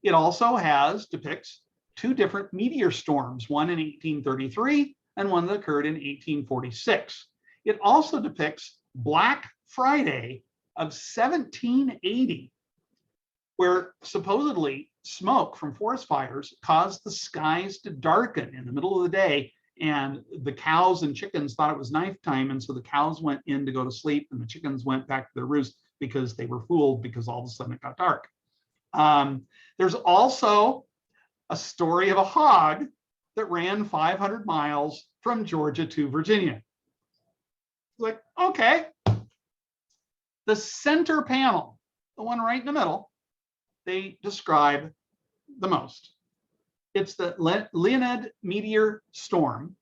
It also depicts two different meteor storms, one in 1833 and one that occurred in 1846. It also depicts Black Friday of 1780, where supposedly smoke from forest fires caused the skies to darken in the middle of the day, and the cows and chickens thought it was nighttime, and so the cows went in to go to sleep and the chickens went back to their roost because they were fooled, because all of a sudden it got dark. There's also a story of a hog that ran 500 miles from Georgia to Virginia. Like, okay. The center panel, the one right in the middle, they describe the most. It's the Leonid meteor storm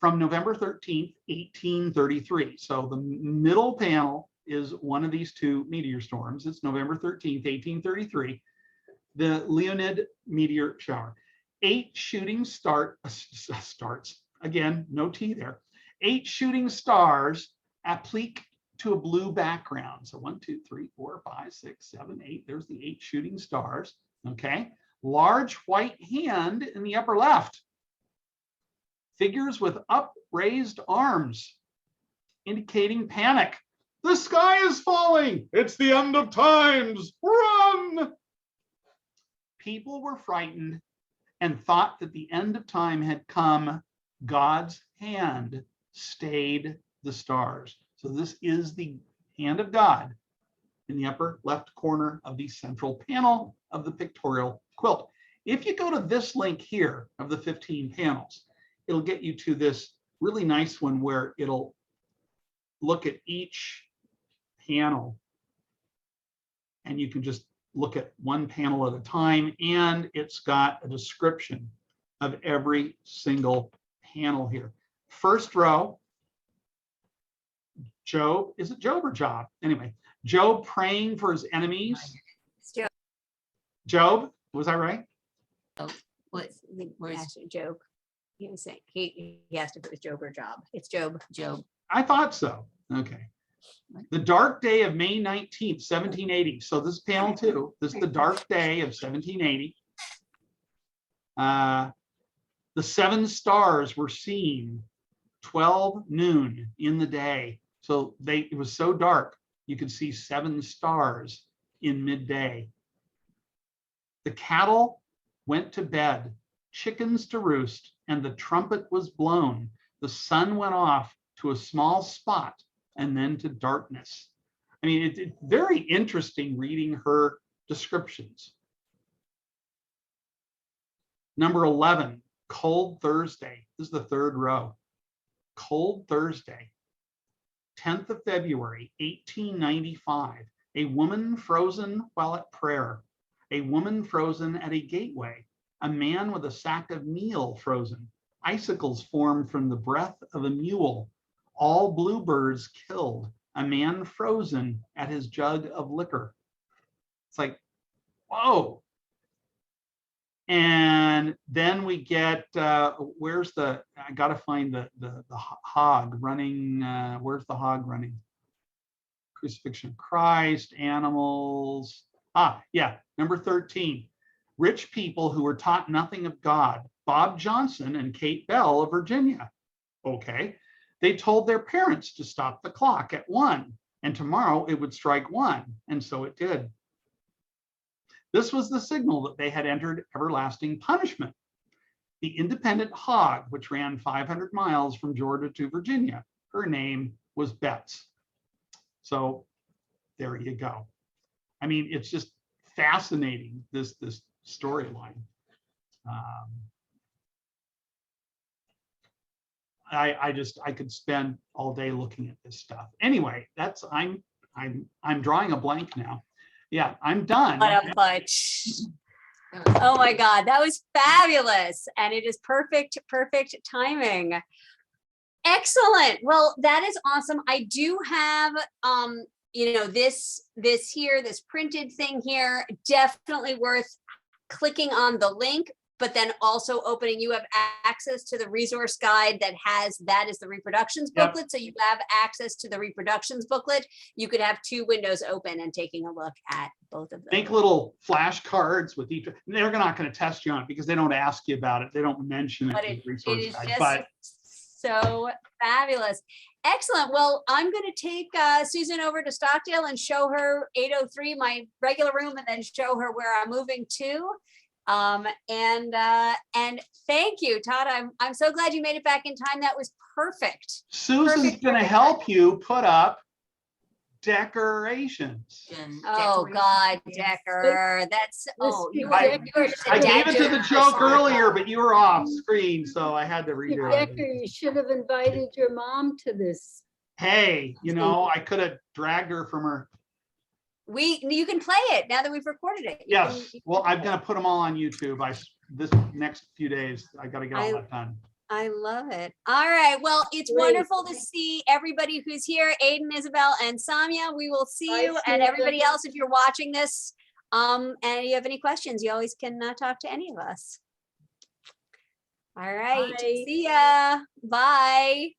from November 13th, 1833. So the middle panel is one of these two meteor storms. It's November 13th, 1833, the Leonid meteor shower. 8 shooting starts, again, no T there. 8 shooting stars applique to a blue background. So 1, 2, 3, 4, 5, 6, 7, 8. There's the 8 shooting stars. Okay. Large white hand in the upper left. Figures with upraised arms, indicating panic. The sky is falling. It's the end of times. Run! People were frightened and thought that the end of time had come. God's hand stayed the stars. So this is the hand of God in the upper left corner of the central panel of the pictorial quilt. If you go to this link here of the 15 panels, it'll get you to this really nice one where it'll look at each panel, and you can just look at one panel at a time, and it's got a description of every single panel here. First row, Job, is it Job or Job? Anyway, Job praying for his enemies. It's Job. Job, was I right? Where's Job? He was saying he asked if it was Job or Job. It's Job. Job. I thought so. Okay. The dark day of May 19th, 1780. So this is panel 2. This is the dark day of 1780. The 7 stars were seen 12 noon in the day. So it was so dark, you could see 7 stars in midday. The cattle went to bed, chickens to roost, and the trumpet was blown. The sun went off to a small spot and then to darkness. I mean, it's very interesting reading her descriptions. Number 11, Cold Thursday. This is the 3rd row. Cold Thursday, 10th of February, 1895. A woman frozen while at prayer. A woman frozen at a gateway. A man with a sack of meal frozen. Icicles formed from the breath of a mule. All bluebirds killed. A man frozen at his jug of liquor. It's like, whoa. And then we get, where's the, I got to find the hog running, where's the hog running? Crucifixion of Christ, animals. Yeah, number 13. Rich people who were taught nothing of God. Bob Johnson and Kate Bell of Virginia. Okay. They told their parents to stop the clock at 1, and tomorrow it would strike 1, and so it did. This was the signal that they had entered everlasting punishment. The independent hog, which ran 500 miles from Georgia to Virginia, her name was Betts. So there you go. I mean, it's just fascinating, this storyline. I could spend all day looking at this stuff. Anyway, I'm drawing a blank now. Yeah, I'm done. What a bunch. Oh my God, that was fabulous. And it is perfect timing. Excellent. Well, that is awesome. I do have, this printed thing here, definitely worth clicking on the link. but then also opening, you have access to the resource guide that is the reproductions Yep. booklet. So you have access to the reproductions booklet. You could have 2 windows open and taking a look at both of them. Make little flashcards with each. They're not going to test you on it because they don't ask you about it. They don't mention it But in the it resource is guide. just But so fabulous. Excellent. Well, I'm going to take Susan over to Stockdale and show her 803, my regular room, and then show her where I'm moving to. And thank you, Todd. I'm so glad you made it back in time. That was perfect. Susan's Perfect, going to perfect. help you put up decorations. Oh God, Decker. That's you I- are just a I dad gave it to the joke joke person. earlier, but you were off screen, so I had to redo Decker, it. you should have invited your mom to this. Hey, I could have dragged her from her. You can play it now that we've recorded it. You Yes. can- you can Well, I'm play going it. to put them all on YouTube. This next few days, I got to get all that done. I love it. All right. Well, it's Great. wonderful to see everybody who's here. Aiden, Isabel, and Samia. We will see Bye, you and Samia. everybody else if you're watching this. And you have any questions, you always can talk to any of us. All right. Bye. See ya. Bye.